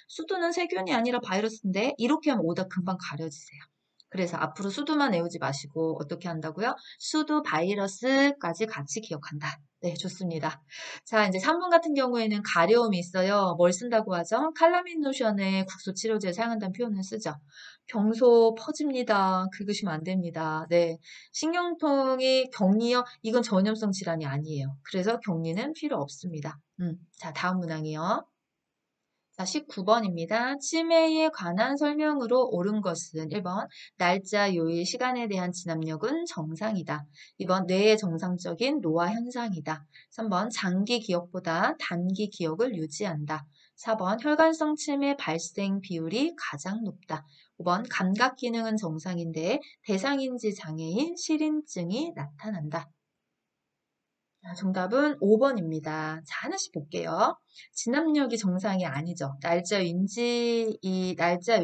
수두는 세균이 아니라 바이러스인데 이렇게 하면 오답 금방 가려지세요. 그래서 앞으로 수두만 외우지 마시고 어떻게 한다고요? 수두 바이러스까지 같이 기억한다. 네, 좋습니다. 자, 이제 3번 같은 경우에는 가려움이 있어요. 뭘 쓴다고 하죠? 칼라민 노션의 국소 치료제를 사용한다는 표현을 쓰죠. 병소 퍼집니다. 긁으시면 안 됩니다. 네. 신경통이 격리요? 이건 전염성 질환이 아니에요. 그래서 격리는 필요 없습니다. 자, 다음 문항이요. 자, 19번입니다. 치매에 관한 설명으로 옳은 것은 1번, 날짜, 요일, 시간에 대한 진압력은 정상이다. 2번, 뇌의 정상적인 노화 현상이다. 3번, 장기 기억보다 단기 기억을 유지한다. 4번, 혈관성 치매 발생 비율이 가장 높다. 5번, 감각 기능은 정상인데 대상인지 장애인 실인증이 나타난다. 자, 정답은 5번입니다. 자, 하나씩 볼게요. 진압력이 정상이 아니죠. 날짜의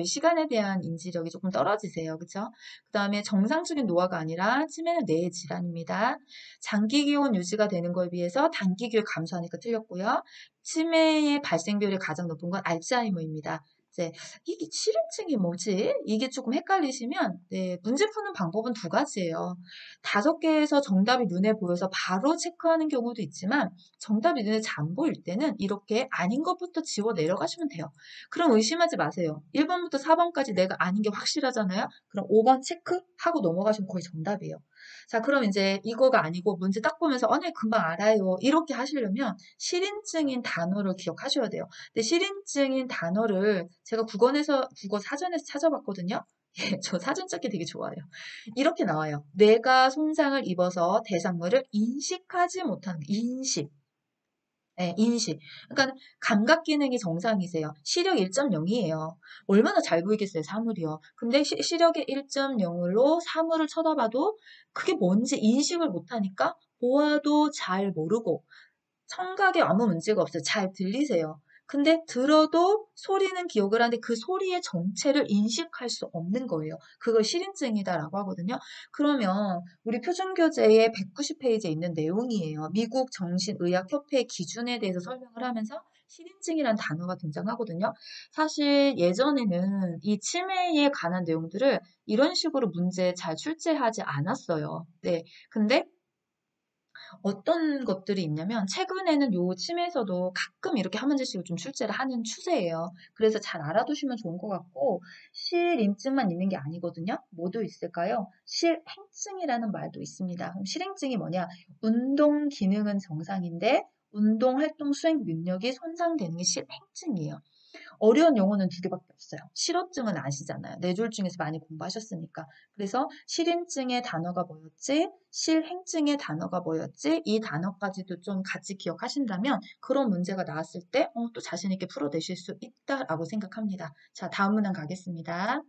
시간에 대한 인지력이 조금 떨어지세요. 그쵸? 그 다음에 정상적인 노화가 아니라 치매는 뇌의 질환입니다. 장기 기원 유지가 되는 거에 비해서 단기 기억 감소하니까 틀렸고요. 치매의 발생 비율이 가장 높은 건 알츠하이머입니다. 이제 이게 실인증이 뭐지? 이게 조금 헷갈리시면 네, 문제 푸는 방법은 두 가지예요. 5개에서 정답이 눈에 보여서 바로 체크하는 경우도 있지만 정답이 눈에 잘 안 보일 때는 이렇게 아닌 것부터 지워 내려가시면 돼요. 그럼 의심하지 마세요. 1번부터 4번까지 내가 아닌 게 확실하잖아요. 그럼 5번 체크하고 넘어가시면 거의 정답이에요. 자, 그럼 이제 이거가 아니고 문제 딱 보면서 네, 금방 알아요. 이렇게 하시려면 실인증인 단어를 기억하셔야 돼요. 근데 실인증인 단어를 제가 국어 사전에서 찾아봤거든요. 예, 저 사전 찾기 되게 좋아해요. 이렇게 나와요. 뇌가 손상을 입어서 대상물을 인식하지 못하는 인식. 네, 인식. 그러니까 감각 기능이 정상이세요. 시력 1.0이에요. 얼마나 잘 보이겠어요, 사물이요. 근데 시력의 1.0으로 사물을 쳐다봐도 그게 뭔지 인식을 못하니까 보아도 잘 모르고 청각에 아무 문제가 없어요. 잘 들리세요. 근데 들어도 소리는 기억을 하는데 그 소리의 정체를 인식할 수 없는 거예요. 그걸 실인증이다라고 하거든요. 그러면 우리 표준교재의 190페이지에 있는 내용이에요. 미국 정신의학협회 기준에 대해서 설명을 하면서 실인증이라는 단어가 등장하거든요. 사실 예전에는 이 치매에 관한 내용들을 이런 식으로 문제에 잘 출제하지 않았어요. 네. 근데 어떤 것들이 있냐면 최근에는 요 침에서도 가끔 이렇게 한 문제씩을 좀 출제를 하는 추세예요. 그래서 잘 알아두시면 좋은 것 같고 실인증만 있는 게 아니거든요. 뭐도 있을까요? 실행증이라는 말도 있습니다. 그럼 실행증이 뭐냐? 운동 기능은 정상인데 운동 활동 수행 능력이 손상되는 게 실행증이에요. 어려운 용어는 2개밖에 없어요. 실어증은 아시잖아요. 뇌졸중에서 많이 공부하셨으니까. 그래서 실인증의 단어가 뭐였지? 실행증의 단어가 뭐였지? 이 단어까지도 좀 같이 기억하신다면 그런 문제가 나왔을 때 또 자신 있게 풀어내실 수 있다라고 생각합니다. 자, 다음 문항 가겠습니다.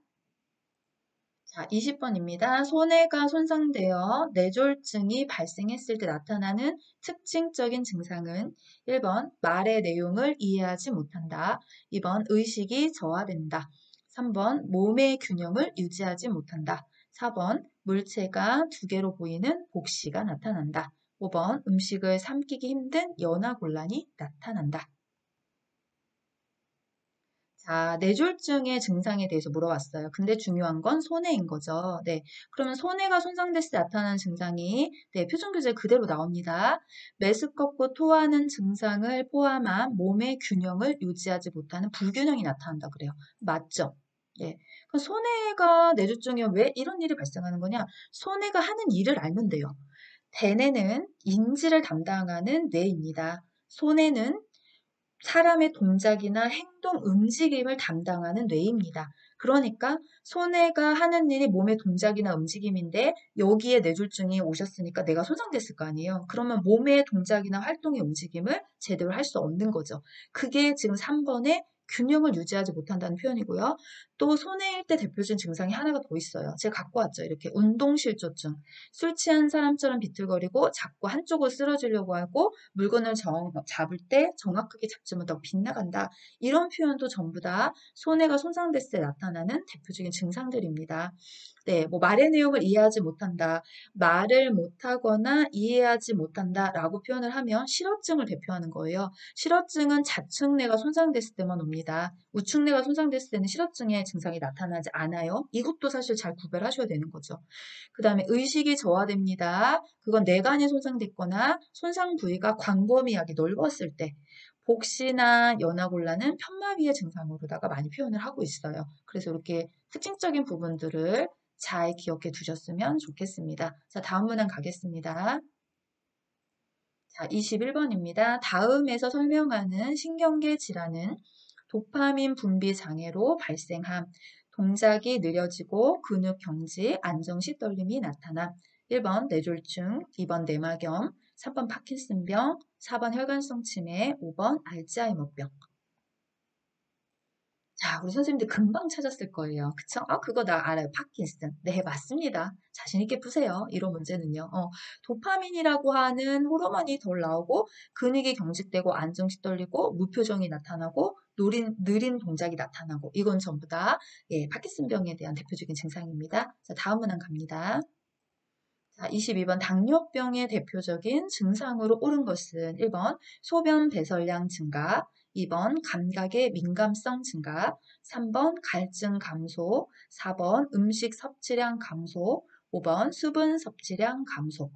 자, 20번입니다. 손해가 손상되어 뇌졸중이 발생했을 때 나타나는 특징적인 증상은 1번 말의 내용을 이해하지 못한다. 2번 의식이 저하된다. 3번 몸의 균형을 유지하지 못한다. 4번 물체가 2개로 보이는 복시가 나타난다. 5번 음식을 삼키기 힘든 연화곤란이 나타난다. 자, 뇌졸중의 증상에 대해서 물어봤어요. 근데 중요한 건 손해인 거죠. 네. 그러면 손해가 손상됐을 때 나타나는 증상이 네, 표준교재 그대로 나옵니다. 메스껍고 토하는 증상을 포함한 몸의 균형을 유지하지 못하는 불균형이 나타난다 그래요. 맞죠? 예. 그럼 손해가 뇌졸중이면 왜 이런 일이 발생하는 거냐? 손해가 하는 일을 알면 돼요. 대뇌는 인지를 담당하는 뇌입니다. 손해는 사람의 동작이나 행동, 움직임을 담당하는 뇌입니다. 그러니까 손해가 하는 일이 몸의 동작이나 움직임인데 여기에 뇌졸중이 오셨으니까 내가 손상됐을 거 아니에요. 그러면 몸의 동작이나 활동의 움직임을 제대로 할 수 없는 거죠. 그게 지금 3번에 균형을 유지하지 못한다는 표현이고요. 또 손해일 때 대표적인 증상이 하나가 더 있어요. 제가 갖고 왔죠. 이렇게 운동실조증. 술 취한 사람처럼 비틀거리고 자꾸 한쪽으로 쓰러지려고 하고 물건을 잡을 때 정확하게 잡지 못하고 빗나간다. 이런 표현도 전부 다 손해가 손상됐을 때 나타나는 대표적인 증상들입니다. 네, 뭐 말의 내용을 이해하지 못한다. 말을 못하거나 이해하지 못한다 라고 표현을 하면 실어증을 대표하는 거예요. 실어증은 자측뇌가 손상됐을 때만 옵니다. 봅니다. 우측뇌가 손상됐을 때는 실어증의 증상이 나타나지 않아요. 이것도 사실 잘 구별하셔야 되는 거죠. 그 다음에 의식이 저하됩니다. 그건 뇌관이 손상됐거나 손상 부위가 광범위하게 넓었을 때, 복시나 연화곤란은 편마비의 증상으로다가 많이 표현을 하고 있어요. 그래서 이렇게 특징적인 부분들을 잘 기억해 두셨으면 좋겠습니다. 자, 다음 문항 가겠습니다. 자, 21번입니다. 다음에서 설명하는 신경계 질환은 도파민 분비 장애로 발생함. 동작이 느려지고 근육 경직, 안정시 떨림이 나타남. 1번 뇌졸중, 2번 뇌막염, 3번 파킨슨병, 4번 혈관성 치매, 5번 알츠하이머병. 자, 우리 선생님들 금방 찾았을 거예요. 그쵸? 아, 그거 나 알아요. 파킨슨. 네, 맞습니다. 자신 있게 푸세요. 이런 문제는요. 도파민이라고 하는 호르몬이 덜 나오고 근육이 경직되고 안정시 떨리고 무표정이 나타나고 느린 동작이 나타나고 이건 전부 다 예, 파킨슨병에 대한 대표적인 증상입니다. 자, 다음 문항 갑니다. 자, 22번 당뇨병의 대표적인 증상으로 옳은 것은 1번 소변 배설량 증가, 2번 감각의 민감성 증가, 3번 갈증 감소, 4번 음식 섭취량 감소, 5번 수분 섭취량 감소.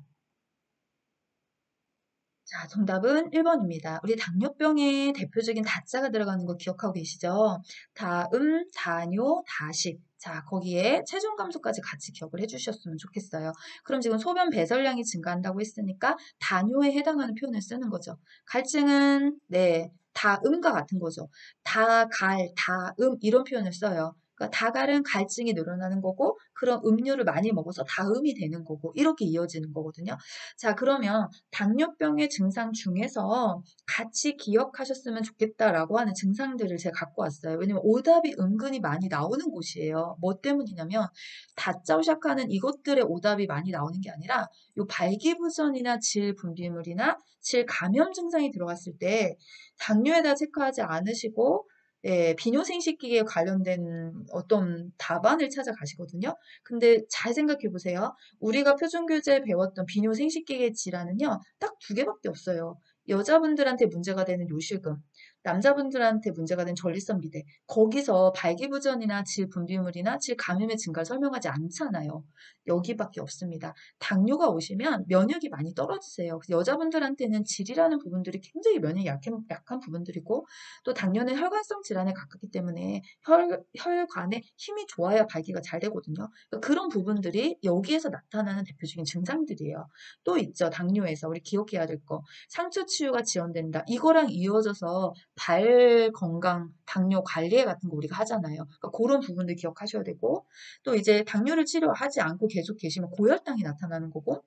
자, 정답은 1번입니다. 우리 당뇨병의 대표적인 다자가 들어가는 거 기억하고 계시죠? 다음, 다뇨, 다식. 자, 거기에 체중 감소까지 같이 기억을 해주셨으면 좋겠어요. 그럼 지금 소변 배설량이 증가한다고 했으니까 다뇨에 해당하는 표현을 쓰는 거죠. 갈증은 네, 다음과 같은 거죠. 다갈, 다음 이런 표현을 써요. 그러니까 다갈은 갈증이 늘어나는 거고 그런 음료를 많이 먹어서 다음이 되는 거고 이렇게 이어지는 거거든요. 자, 그러면 당뇨병의 증상 중에서 같이 기억하셨으면 좋겠다라고 하는 증상들을 제가 갖고 왔어요. 왜냐면 오답이 은근히 많이 나오는 곳이에요. 뭐 때문이냐면 다짜고 시작하는 이것들의 오답이 많이 나오는 게 아니라 요 발기부전이나 질 분비물이나 질 감염 증상이 들어갔을 때 당뇨에다 체크하지 않으시고 예, 비뇨생식기계에 관련된 어떤 답안을 찾아가시거든요. 근데 잘 생각해 보세요. 우리가 표준교재에 배웠던 비뇨생식기계 질환은요, 딱 두 개밖에 없어요. 여자분들한테 문제가 되는 요실금, 남자분들한테 문제가 되는 전립선 비대. 거기서 발기부전이나 질 분비물이나 질 감염의 증가를 설명하지 않잖아요. 여기밖에 없습니다. 당뇨가 오시면 면역이 많이 떨어지세요. 여자분들한테는 질이라는 부분들이 굉장히 면역이 약한 부분들이고 또 당뇨는 혈관성 질환에 가깝기 때문에 혈관에 힘이 좋아야 발기가 잘 되거든요. 그러니까 그런 부분들이 여기에서 나타나는 대표적인 증상들이에요. 또 있죠. 당뇨에서 우리 기억해야 될 거. 상처 치유가 지연된다. 이거랑 이어져서 발 건강, 당뇨 관리 같은 거 우리가 하잖아요. 그러니까 그런 부분들 기억하셔야 되고 또 이제 당뇨를 치료하지 않고 계속 계시면 고혈당이 나타나는 거고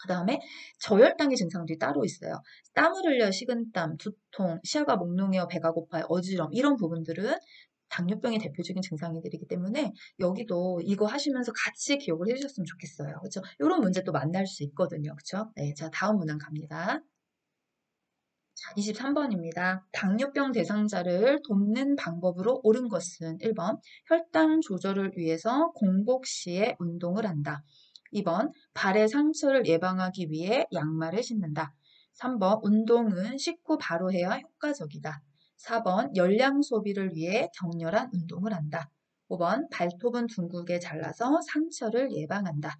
그 다음에 저혈당의 증상들이 따로 있어요. 땀을 흘려 식은땀, 두통, 시야가 몽롱해요, 배가 고파요, 어지럼 이런 부분들은 당뇨병의 대표적인 증상들이기 때문에 여기도 이거 하시면서 같이 기억을 해주셨으면 좋겠어요. 그렇죠? 이런 문제 또 만날 수 있거든요. 그렇죠? 네, 자 다음 문항 갑니다. 자, 23번입니다. 당뇨병 대상자를 돕는 방법으로 옳은 것은 1번 혈당 조절을 위해서 공복 시에 운동을 한다. 2번 발의 상처를 예방하기 위해 양말을 신는다. 3번 운동은 식후 바로 해야 효과적이다. 4번 열량 소비를 위해 격렬한 운동을 한다. 5번 발톱은 둥글게 잘라서 상처를 예방한다.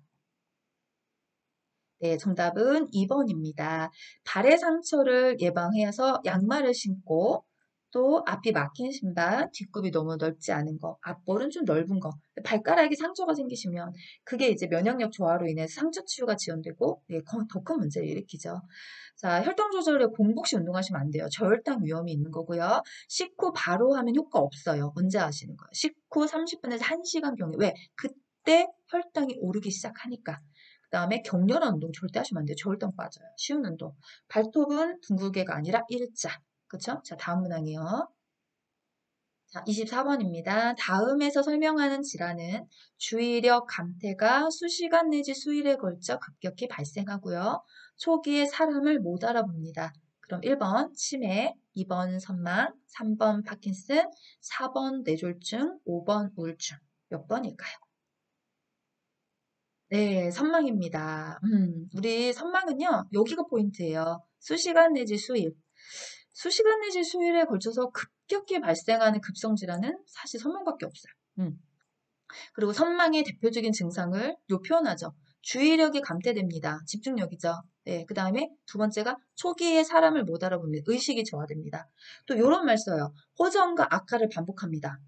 네, 정답은 2번입니다. 발의 상처를 예방해서 양말을 신고 또 앞이 막힌 신발, 뒷굽이 너무 넓지 않은 거, 앞볼은 좀 넓은 거, 발가락에 상처가 생기시면 그게 이제 면역력 저하로 인해서 상처 치유가 지연되고 더 큰 문제를 일으키죠. 자, 혈당 조절에 공복 시 운동하시면 안 돼요. 저혈당 위험이 있는 거고요. 식후 바로 하면 효과 없어요. 언제 하시는 거예요? 식후 30분에서 1시간 경에. 왜? 그때 혈당이 오르기 시작하니까. 그 다음에 격렬한 운동 절대 하시면 안 돼요. 저혈당 빠져요. 쉬운 운동. 발톱은 둥글게가 아니라 일자. 그쵸? 자, 다음 문항이요. 자, 24번입니다. 다음에서 설명하는 질환은 주의력 감퇴가 수시간 내지 수일에 걸쳐 급격히 발생하고요. 초기에 사람을 못 알아봅니다. 그럼 1번 치매, 2번 선망, 3번 파킨슨, 4번 뇌졸중, 5번 우울증. 몇 번일까요? 네, 선망입니다. 우리 선망은요, 여기가 포인트예요. 수시간 내지 수일. 수시간 내지 수일에 걸쳐서 급격히 발생하는 급성질환은 사실 선망밖에 없어요. 그리고 선망의 대표적인 증상을 요 표현하죠. 주의력이 감퇴됩니다. 집중력이죠. 네, 그 다음에 두 번째가 초기에 사람을 못 알아봅니다. 의식이 저하됩니다. 또 요런 말 써요. 호전과 악화를 반복합니다.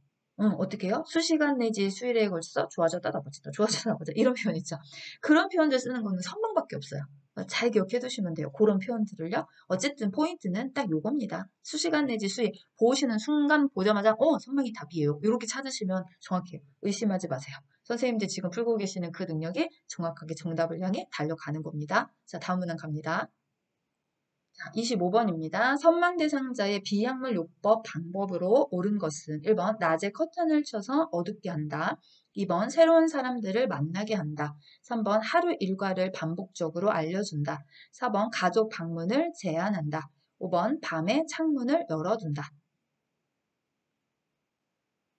어떻게 해요? 수시간 내지 수일에 걸쳐서 좋아졌다 나빠졌다 좋아졌다 나빠졌다 이런 표현 있죠. 그런 표현들 쓰는 거는 선망밖에 없어요. 잘 기억해 두시면 돼요. 그런 표현들을요. 어쨌든 포인트는 딱 요겁니다. 수시간 내지 수일 보시는 순간 보자마자 선망이 답이에요. 이렇게 찾으시면 정확해요. 의심하지 마세요. 선생님들 지금 풀고 계시는 그 능력이 정확하게 정답을 향해 달려가는 겁니다. 자, 다음 문항 갑니다. 25번입니다. 선망 대상자의 비약물 요법 방법으로 옳은 것은 1번 낮에 커튼을 쳐서 어둡게 한다. 2번 새로운 사람들을 만나게 한다. 3번 하루 일과를 반복적으로 알려준다. 4번 가족 방문을 제한한다. 5번 밤에 창문을 열어둔다.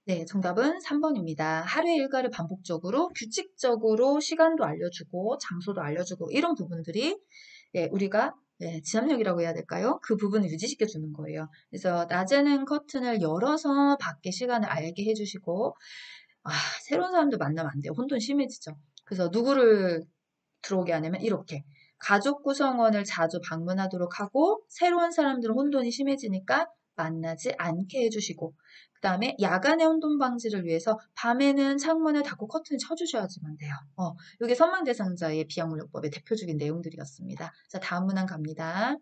네, 정답은 3번입니다. 하루의 일과를 반복적으로 규칙적으로 시간도 알려주고 장소도 알려주고 이런 부분들이 우리가 지압력이라고 해야 될까요? 그 부분을 유지시켜 주는 거예요. 그래서 낮에는 커튼을 열어서 밖에 시간을 알게 해주시고 새로운 사람들 만나면 안 돼요. 혼돈 심해지죠. 그래서 누구를 들어오게 하냐면 이렇게 가족 구성원을 자주 방문하도록 하고 새로운 사람들은 혼돈이 심해지니까 만나지 않게 해주시고 그 다음에 야간의 혼돈 방지를 위해서 밤에는 창문을 닫고 커튼을 쳐주셔야지만 돼요. 이게 선망 대상자의 비약물요법의 대표적인 내용들이었습니다. 자, 다음 문항 갑니다.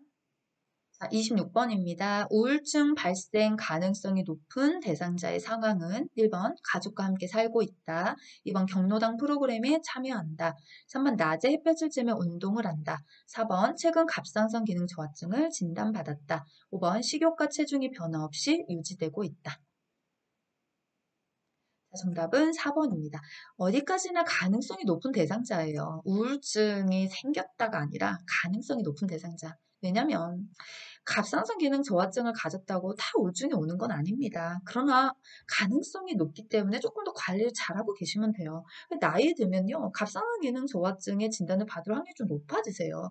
자, 26번입니다. 우울증 발생 가능성이 높은 대상자의 상황은 1번 가족과 함께 살고 있다. 2번 경로당 프로그램에 참여한다. 3번 낮에 햇볕을 쬐며 운동을 한다. 4번 최근 갑상선 기능 저하증을 진단받았다. 5번 식욕과 체중이 변화 없이 유지되고 있다. 정답은 4번입니다. 어디까지나 가능성이 높은 대상자예요. 우울증이 생겼다가 아니라 가능성이 높은 대상자. 왜냐면 갑상선 기능 저하증을 가졌다고 다 우울증이 오는 건 아닙니다. 그러나 가능성이 높기 때문에 조금 더 관리를 잘하고 계시면 돼요. 나이 들면요, 갑상선 기능 저하증의 진단을 받을 확률이 좀 높아지세요.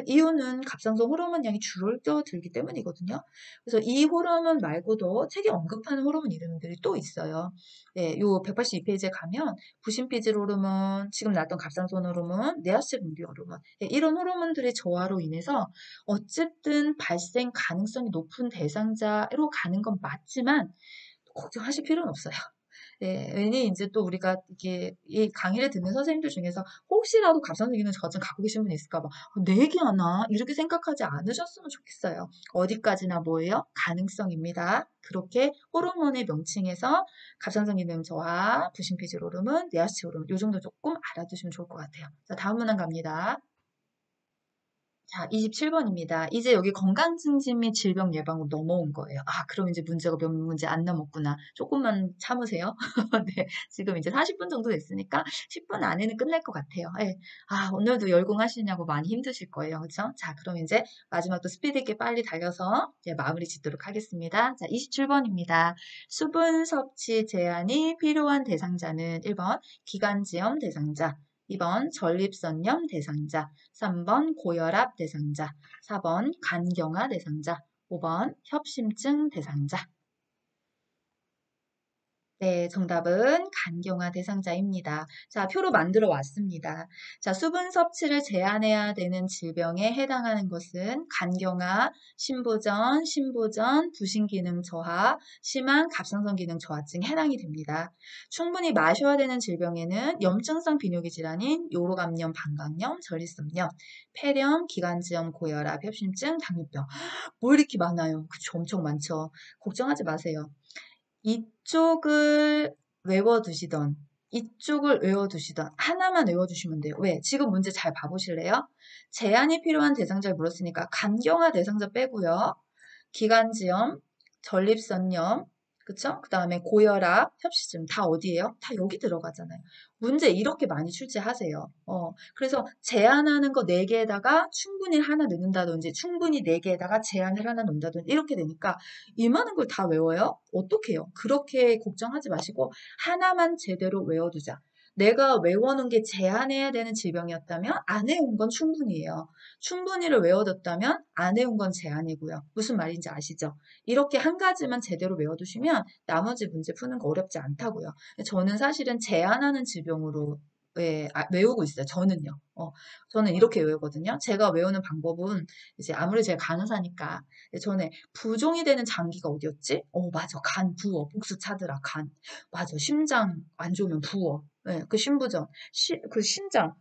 이유는 갑상선 호르몬 양이 줄어들기 때문이거든요. 그래서 이 호르몬 말고도 책에 언급하는 호르몬 이름들이 또 있어요. 요 182페이지에 가면 부신피질 호르몬, 지금 나왔던 갑상선 호르몬, 내아실 분비 호르몬 이런 호르몬들의 저하로 인해서 어쨌든 발생 가능성이 높은 대상자로 가는 건 맞지만 걱정하실 필요는 없어요. 왜니 이제 또 우리가 이게 이 강의를 듣는 선생님들 중에서 혹시라도 갑상선 기능 저하증 갖고 계신 분 있을까 봐 내 얘기하나 이렇게 생각하지 않으셨으면 좋겠어요. 어디까지나 뭐예요? 가능성입니다. 그렇게 호르몬의 명칭에서 갑상선 기능 저하, 부신피질 호르몬, 내아시 호르몬 이 정도 조금 알아두시면 좋을 것 같아요. 자, 다음 문항 갑니다. 자, 27번입니다. 이제 여기 건강증진 및 질병 예방으로 넘어온 거예요. 그럼 이제 문제가 몇 문제 안 남았구나. 조금만 참으세요. 네, 지금 이제 40분 정도 됐으니까 10분 안에는 끝날 것 같아요. 오늘도 열공하시냐고 많이 힘드실 거예요. 그렇죠? 자, 그럼 이제 마지막 또 스피드 있게 빨리 달려서 이제 마무리 짓도록 하겠습니다. 자, 27번입니다. 수분 섭취 제한이 필요한 대상자는 1번 기관지염 대상자, 2번 전립선염 대상자, 3번 고혈압 대상자, 4번 간경화 대상자, 5번 협심증 대상자. 네, 정답은 간경화 대상자입니다. 자, 표로 만들어 왔습니다. 자, 수분 섭취를 제한해야 되는 질병에 해당하는 것은 간경화, 신보전, 부신기능 저하, 심한 갑상선 기능 저하증에 해당이 됩니다. 충분히 마셔야 되는 질병에는 염증성 비뇨기 질환인 요로감염, 방광염, 전립선염, 폐렴, 기관지염, 고혈압, 협심증, 당뇨병. 뭐 이렇게 많아요? 그쵸, 엄청 많죠. 걱정하지 마세요. 이쪽을 외워두시던 이쪽을 외워두시던 하나만 외워두시면 돼요. 왜? 지금 문제 잘 봐보실래요? 제한이 필요한 대상자를 물었으니까 간경화 대상자 빼고요. 기관지염, 전립선염, 그쵸? 그 다음에 고혈압, 협심증 다 어디예요? 다 여기 들어가잖아요. 문제 이렇게 많이 출제하세요. 그래서 제한하는 거 4개에다가 충분히 하나 넣는다든지 충분히 4개에다가 제한을 하나 넣는다든지 이렇게 되니까 이 많은 걸 다 외워요? 어떻게 해요? 그렇게 걱정하지 마시고 하나만 제대로 외워두자. 내가 외워놓은 게 제한해야 되는 질병이었다면 안 외운 건 충분히예요. 충분히를 외워뒀다면 안 외운 건 제한이고요. 무슨 말인지 아시죠? 이렇게 한 가지만 제대로 외워두시면 나머지 문제 푸는 거 어렵지 않다고요. 저는 사실은 제한하는 질병으로 외우고 있어요. 저는요. 저는 이렇게 외우거든요. 제가 외우는 방법은 이제 아무리 제가 간호사니까 전에 부종이 되는 장기가 어디였지? 맞아. 간, 부어. 복수 차더라. 간. 맞아. 심장 안 좋으면 부어. 네, 그 신부전. 그 신장.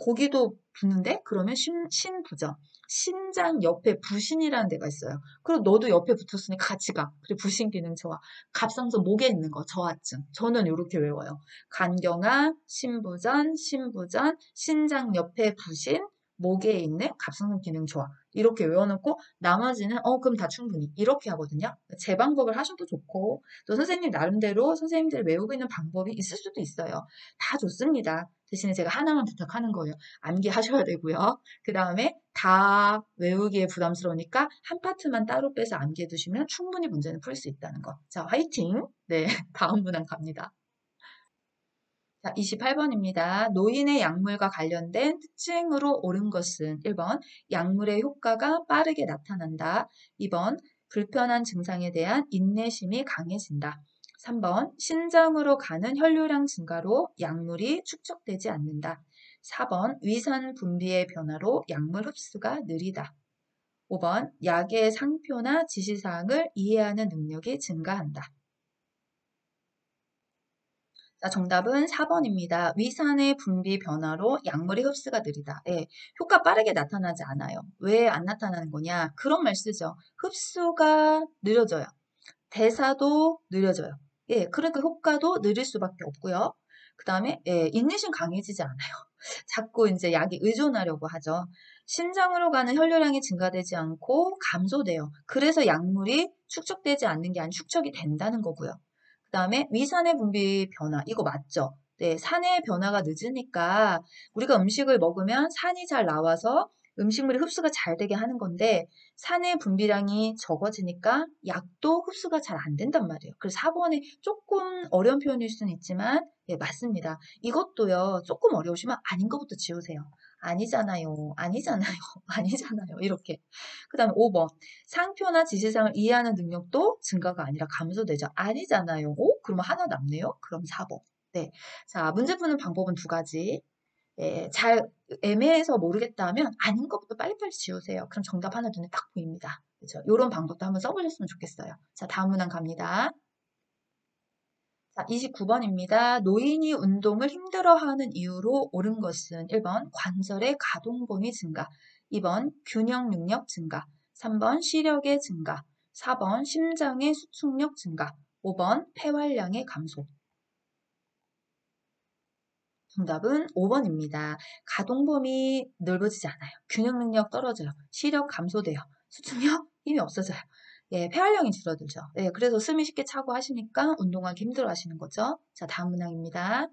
거기도 붓는데? 그러면 신부전. 신장 옆에 부신이라는 데가 있어요. 그리고 너도 옆에 붙었으니 같이 가. 그리고 부신 기능 저하. 갑상선 목에 있는 거, 저하증. 저는 이렇게 외워요. 간경화, 신부전, 신장 옆에 부신, 목에 있는 갑상선 기능 저하. 이렇게 외워놓고 나머지는 그럼 다 충분히 이렇게 하거든요. 제 방법을 하셔도 좋고 또 선생님 나름대로 선생님들이 외우고 있는 방법이 있을 수도 있어요. 다 좋습니다. 대신에 제가 하나만 부탁하는 거예요. 암기하셔야 되고요. 그 다음에 다 외우기에 부담스러우니까 한 파트만 따로 빼서 암기해 두시면 충분히 문제는 풀 수 있다는 거. 자, 화이팅! 네, 다음 문항 갑니다. 자, 28번입니다. 노인의 약물과 관련된 특징으로 옳은 것은 1번, 약물의 효과가 빠르게 나타난다. 2번, 불편한 증상에 대한 인내심이 강해진다. 3번, 신장으로 가는 혈류량 증가로 약물이 축적되지 않는다. 4번, 위산 분비의 변화로 약물 흡수가 느리다. 5번, 약의 상표나 지시사항을 이해하는 능력이 증가한다. 자, 정답은 4번입니다. 위산의 분비 변화로 약물의 흡수가 느리다. 예, 효과 빠르게 나타나지 않아요. 왜 안 나타나는 거냐? 그런 말 쓰죠. 흡수가 느려져요. 대사도 느려져요. 예, 그러니까 효과도 느릴 수밖에 없고요. 그 다음에 인내심 강해지지 않아요. 자꾸 이제 약에 의존하려고 하죠. 신장으로 가는 혈류량이 증가되지 않고 감소돼요. 그래서 약물이 축적되지 않는 게 아니라 축적이 된다는 거고요. 그 다음에 위산의 분비 변화, 이거 맞죠? 네, 산의 변화가 늦으니까 우리가 음식을 먹으면 산이 잘 나와서 음식물이 흡수가 잘 되게 하는 건데 산의 분비량이 적어지니까 약도 흡수가 잘 안 된단 말이에요. 그래서 4번에 조금 어려운 표현일 수는 있지만 예, 맞습니다. 이것도요. 조금 어려우시면 아닌 것부터 지우세요. 아니잖아요. 아니잖아요. 아니잖아요. 이렇게. 그 다음에 5번. 상표나 지시사항을 이해하는 능력도 증가가 아니라 감소되죠. 아니잖아요. 그러면 하나 남네요. 그럼 4번. 네. 자, 문제 푸는 방법은 두 가지. 잘 애매해서 모르겠다 하면 아닌 것부터 빨리빨리 지우세요. 그럼 정답 하나 눈에 딱 보입니다. 그렇죠? 이런 방법도 한번 써보셨으면 좋겠어요. 자, 다음 문항 갑니다. 자, 29번입니다. 노인이 운동을 힘들어하는 이유로 옳은 것은 1번 관절의 가동범위 증가, 2번 균형 능력 증가, 3번 시력의 증가, 4번 심장의 수축력 증가, 5번 폐활량의 감소. 정답은 5번입니다. 가동범위 넓어지지 않아요. 균형 능력 떨어져요. 시력 감소돼요. 수축력 힘이 없어져요. 예, 폐활량이 줄어들죠. 예, 그래서 숨이 쉽게 차고 하시니까 운동하기 힘들어 하시는 거죠. 자, 다음 문항입니다.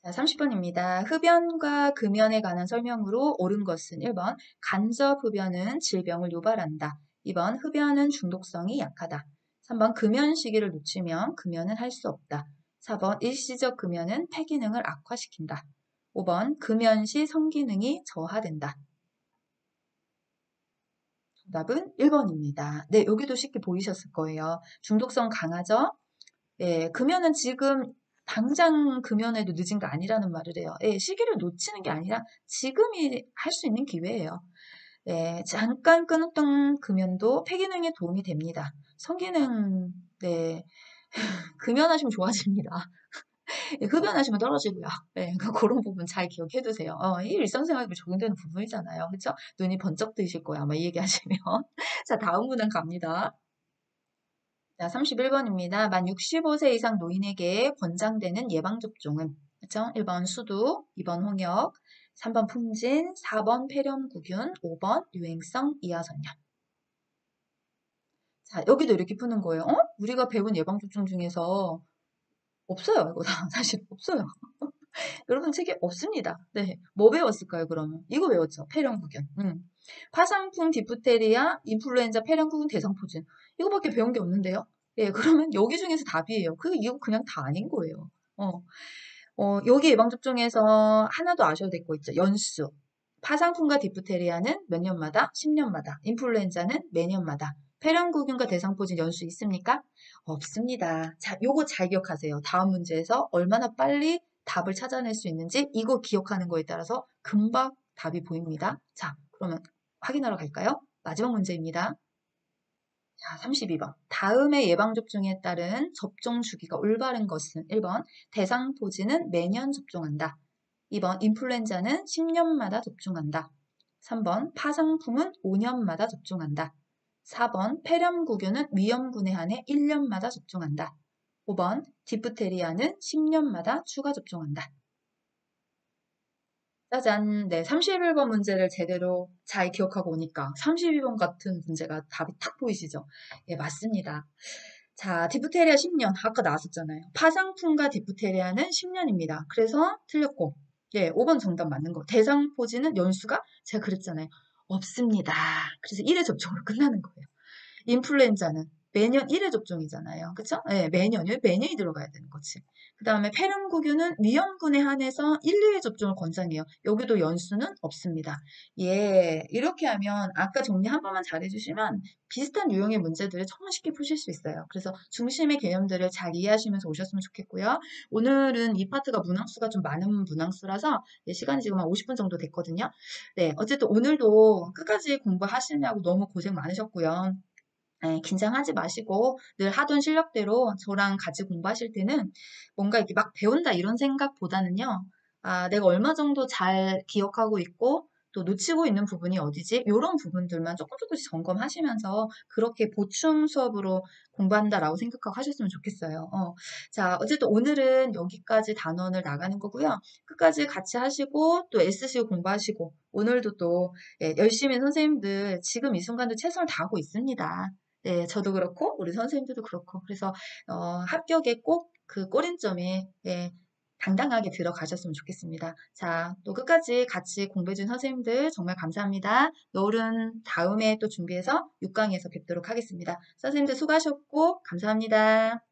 자, 30번입니다. 흡연과 금연에 관한 설명으로 옳은 것은 1번 간접 흡연은 질병을 유발한다. 2번 흡연은 중독성이 약하다. 3번 금연 시기를 놓치면 금연은 할 수 없다. 4번 일시적 금연은 폐기능을 악화시킨다. 5번 금연 시 성기능이 저하된다. 정답은 1번입니다. 네, 여기도 쉽게 보이셨을 거예요. 중독성 강하죠? 예, 금연은 지금 당장 금연해도 늦은 거 아니라는 말을 해요. 예, 시기를 놓치는 게 아니라 지금이 할 수 있는 기회예요. 예, 잠깐 끊었던 금연도 폐기능에 도움이 됩니다. 성기능, 네, 금연하시면 좋아집니다. 예, 흡연하시면 떨어지고요. 네, 그런 부분 잘 기억해 두세요. 이 일상생활에 적용되는 부분이잖아요. 그렇죠? 눈이 번쩍 뜨실 거야, 아마 이 얘기하시면. 자, 다음 문항 갑니다. 자, 31번입니다. 만 65세 이상 노인에게 권장되는 예방접종은 그렇죠? 1번 수두, 2번 홍역, 3번 풍진, 4번 폐렴구균, 5번 유행성 이하선염. 자, 여기도 이렇게 푸는 거예요. 우리가 배운 예방접종 중에서 없어요. 이거 다 사실 없어요. 여러분 책에 없습니다. 네, 뭐 배웠을까요, 그러면? 이거 배웠죠. 폐렴구균. 화상풍, 디프테리아, 인플루엔자, 폐렴구균, 대상포진. 이거밖에 배운 게 없는데요. 예, 그러면 여기 중에서 답이에요. 이거 그냥 다 아닌 거예요. 여기 예방접종에서 하나 더 아셔야 될 거 있죠. 연수. 파상풍과 디프테리아는 몇 년마다? 10년마다. 인플루엔자는 매년마다. 폐렴구균과 대상포진 연수 있습니까? 없습니다. 자, 요거 잘 기억하세요. 다음 문제에서 얼마나 빨리 답을 찾아낼 수 있는지 이거 기억하는 거에 따라서 금방 답이 보입니다. 자, 그러면 확인하러 갈까요? 마지막 문제입니다. 자, 32번. 다음의 예방접종에 따른 접종 주기가 올바른 것은 1번 대상포진은 매년 접종한다. 2번 인플루엔자는 10년마다 접종한다. 3번 파상풍은 5년마다 접종한다. 4번 폐렴구균은 위험군에 한해 1년마다 접종한다. 5번 디프테리아는 10년마다 추가 접종한다. 짜잔. 네, 31번 문제를 제대로 잘 기억하고 오니까 32번 같은 문제가 답이 탁 보이시죠? 예, 맞습니다. 자, 디프테리아 10년. 아까 나왔었잖아요. 파상풍과 디프테리아는 10년입니다. 그래서 틀렸고. 예, 5번 정답 맞는 거. 대상포진은 연수가 제가 그랬잖아요. 없습니다. 그래서 1회 접종으로 끝나는 거예요. 인플루엔자는 매년 1회 접종이잖아요. 그쵸? 네, 매년이 들어가야 되는 거지. 그 다음에 폐렴구균은 위험군에 한해서 1, 2회 접종을 권장해요. 여기도 연수는 없습니다. 예, 이렇게 하면 아까 정리 한 번만 잘 해주시면 비슷한 유형의 문제들을 정말 쉽게 푸실 수 있어요. 그래서 중심의 개념들을 잘 이해하시면서 오셨으면 좋겠고요. 오늘은 이 파트가 문항수가 좀 많은 문항수라서 시간이 지금 한 50분 정도 됐거든요. 네, 어쨌든 오늘도 끝까지 공부하시느냐고 너무 고생 많으셨고요. 네, 긴장하지 마시고 늘 하던 실력대로 저랑 같이 공부하실 때는 뭔가 이렇게 막 배운다 이런 생각보다는요. 아, 내가 얼마 정도 잘 기억하고 있고 또 놓치고 있는 부분이 어디지? 이런 부분들만 조금씩 점검하시면서 그렇게 보충 수업으로 공부한다라고 생각하고 하셨으면 좋겠어요. 자, 어쨌든 오늘은 여기까지 단원을 나가는 거고요. 끝까지 같이 하시고 또 SCO 공부하시고 오늘도 또 열심히 선생님들 지금 이 순간도 최선을 다하고 있습니다. 네, 저도 그렇고 우리 선생님들도 그렇고 그래서 합격에 꼭 그 꼬린점에 당당하게 들어가셨으면 좋겠습니다. 자, 또 끝까지 같이 공부해준 선생님들 정말 감사합니다. 내일은 다음에 또 준비해서 6강에서 뵙도록 하겠습니다. 선생님들 수고하셨고 감사합니다.